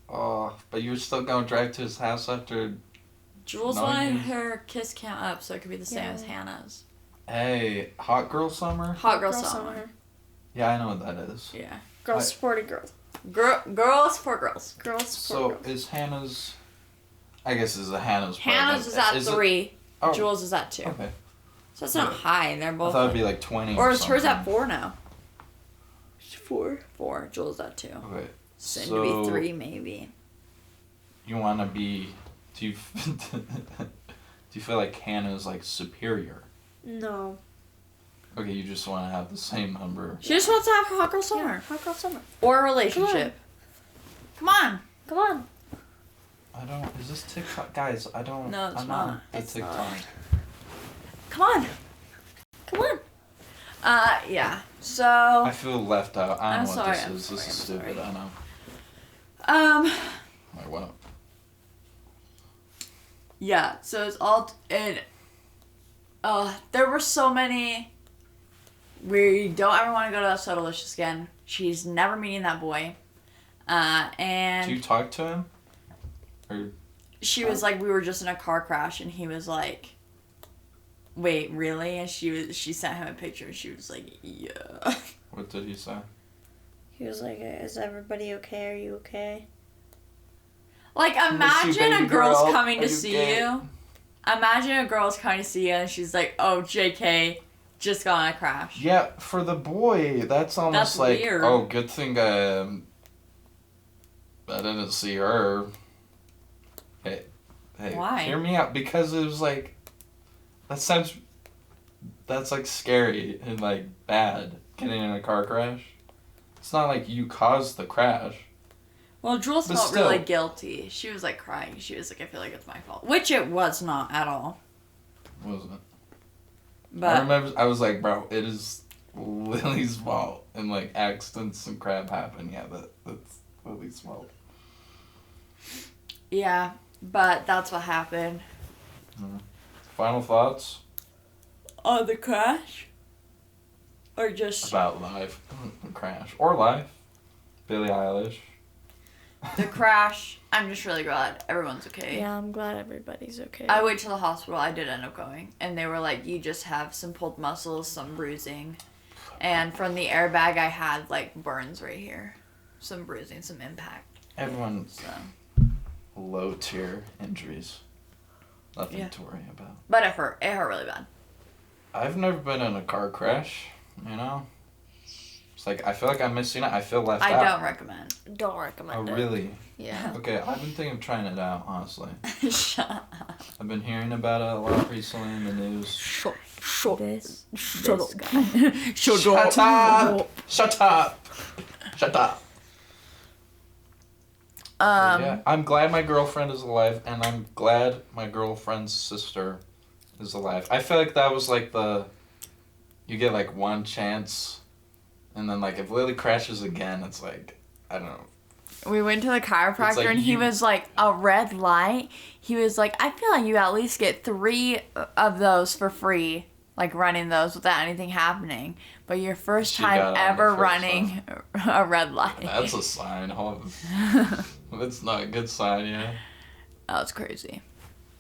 Oh, but you were still gonna drive to his house after. Jules knowing wanted him? her kiss count up so it could be the same as Hannah's. Hey, hot girl summer? Hot girl summer. Yeah, I know what that is. Yeah. Girls supporting girls. Girls for girls. Girls So support girls. is Hannah's? I guess is Hannah's. Hannah's is pregnant. at 3. Oh. Jules is at 2. Okay. So it's not high. They're I both. thought it'd be like 20. Or Or is hers at something. 4 now? 4. 4. Jules at 2. Okay. Soon So to be 3 maybe. you want to be? Do you? Do you feel like Hannah's like superior? No. Okay, you just want to have the same number. She just wants to have a hot girl Yeah, summer. hot girl summer. Or a relationship. Come on. Come on. I don't. Is this TikTok, guys? I don't. No, it's I'm not. the It's TikTok. not. Come on. Come on. Yeah. So. I feel left out. I I'm don't know sorry, what I'm this is. sorry, This is I'm stupid. sorry. I know. Um. Like what? Yeah. So it's all and. There were so many. We don't ever want to go to So Delicious again. She's never meeting that boy. And Do you talk to him? Or she was like, we were just in a car crash, and he was like, "Wait, really?" And she sent him a picture, and she was like, "Yeah." what did he say? He was like, "Is everybody okay? Are you okay?" Like, Miss you, imagine a baby girl's girl. coming Are to you see gay? you. Imagine a girl's coming to see you, and she's like, "Oh, JK, just got in a crash." Yeah, for the boy, that's almost That's like, weird. oh, good thing I didn't see her. Hey, Why? hear me out, because it was like, that's like scary and like bad, getting in a car crash. It's not like you caused the crash. Well, Jules But felt still. really guilty. She was like crying. She was like, "I feel like it's my fault," which it was not at all. Wasn't it? I But remember, I was like, bro, it is Lily's fault, and like accidents and crap happen. Yeah, that's Lily's fault. yeah, but that's what happened. Final thoughts On the crash, or just about life, crash or life. Billie Eilish. the crash. I'm just really glad everyone's okay. Yeah, I'm glad everybody's okay. I went to the hospital. I did end up going, and they were like, "You just have some pulled muscles, some bruising, and from the airbag, I had like burns right here, some bruising, some impact." Everyone So, low tier injuries. Nothing Yeah. to worry about. but it hurt. It hurt really bad. I've never been in a car crash. You know. It's like I feel like I'm missing out. I feel left I out. don't recommend. Don't recommend Oh it. really? Yeah. Okay, I've been thinking of trying it out. Honestly, Shut up. I've been hearing about it a lot recently in the news. Shut This guy. Shut up! Shut up! Shut up! Yeah, I'm glad my girlfriend is alive, and I'm glad my girlfriend's sister is alive. I feel like that was like you get like one chance, and then like if Lily crashes again, it's like, I don't know. We went to the chiropractor, It's like and he you- was like, a red light. He was like, I feel like you at least get 3 of those for free, like running those without anything happening. But your first She time got on the ever first running a red light. That's a sign. That's not a good sign, yeah. That was crazy.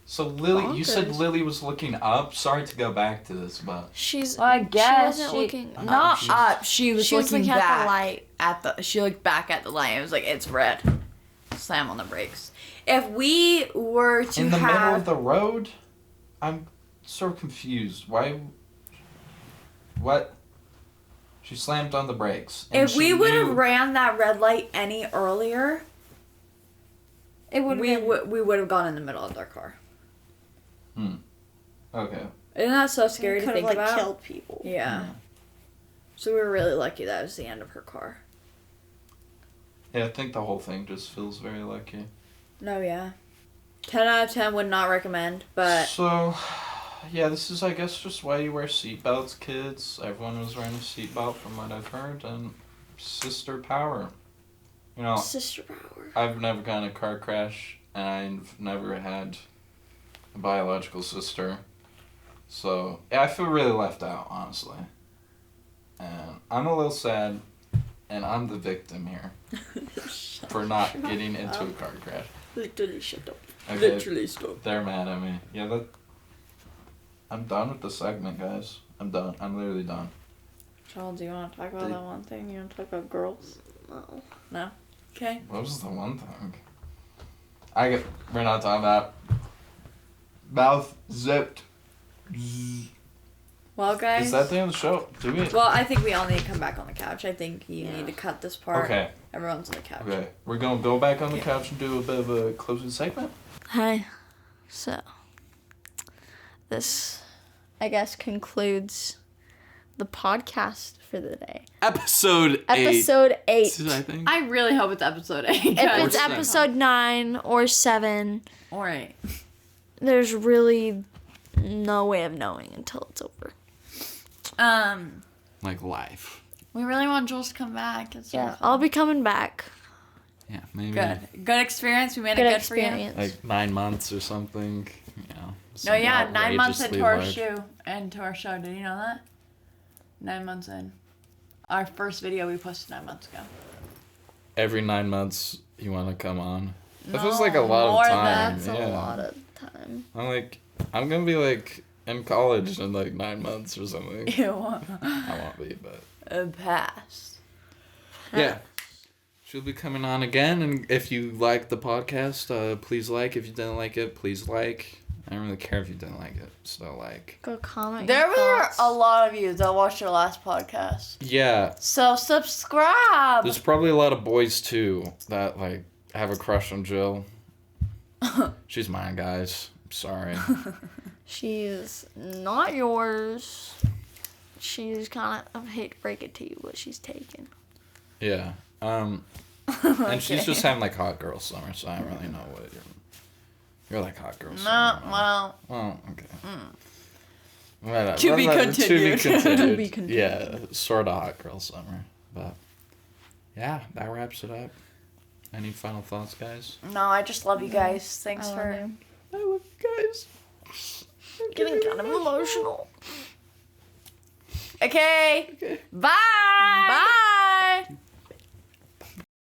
So Lily, you said Bonkers. Lily was looking up. Sorry to go back to this, but She's. Well, I guess she wasn't she- looking. Not she's- up. She was She was looking looking back at the light. She looked back at the light. It was like, it's red. Slam on the brakes. If we were to in the middle have of the road, I'm so confused. Why? What? She slammed on the brakes. and if we she would knew- have ran that red light any earlier, It would. we would have gone in the middle of their car. Okay. Isn't that so scary to could think have about? killed people. Yeah. So we were really lucky that was the end of her car. Yeah, I think the whole thing just feels very lucky. No, yeah. 10 out of 10 would not recommend, but So, yeah, this is, I guess, just why you wear seatbelts, kids. Everyone was wearing a seatbelt from what I've heard, and sister power. You know, Sister power. I've never gotten in a car crash, and I've never had a biological sister. So, yeah, I feel really left out, honestly. And I'm a little sad, and I'm the victim here for not getting into a car crash. Literally shut up. Okay, Literally stop. they're mad at me. Yeah, I'm done with the segment, guys. I'm done. I'm literally done. Charles, do you want to talk about that one thing? You want to talk about girls? No. No? Okay. What was the one thing? We're not talking about mouth zipped. Well, guys. Is that the end of the show? Do we? Well, I think we all need to come back on the couch. I think you need to cut this part. Okay. Everyone's on the couch. Okay. We're gonna go back on the couch and do a bit of a closing segment. Hi. So, this, I guess, concludes the podcast for the day. Episode 8. Episode 8. I think. I really hope it's episode 8. If guys. it's episode 9 or 7, Or 8. there's really no way of knowing until it's over. Like life. We really want Jules to come back. It's so Yeah, fun. I'll be coming back. Yeah, maybe. Good experience. We made Good it good experience. Like 9 months or something. You know. for you. No, yeah, 9 months outrageously into our large. show. Into our show. Did you know that? 9 months in. Our first video we posted 9 months ago. Every 9 months you want to come on. That No, feels like a lot more of than time. That's yeah. a lot of time. I'm gonna be like in college in like 9 months or something. Ew. I won't be, but Pass. yeah. She'll be coming on again, and if you liked the podcast, please like. If you didn't like it, please like. I don't really care if you didn't like it. Still like. Go comment. There your were thoughts. a lot of you that watched our last podcast. Yeah, So subscribe. there's probably a lot of boys too that like have a crush on Jill. She's mine, guys. I'm sorry. She's not yours. She's kind of, I hate to break it to you, but she's taken. Yeah. And she's just having like hot girl summer, so I don't really know what you're like hot girl summer. No, well. Oh, okay. Whatever. To be continued. To be continued. Yeah, sort of hot girl summer. But yeah, that wraps it up. Any final thoughts, guys? No, I just love you guys. Thanks I love for. you. I love you guys. Getting kind of emotional. Okay. Okay. Bye. Bye.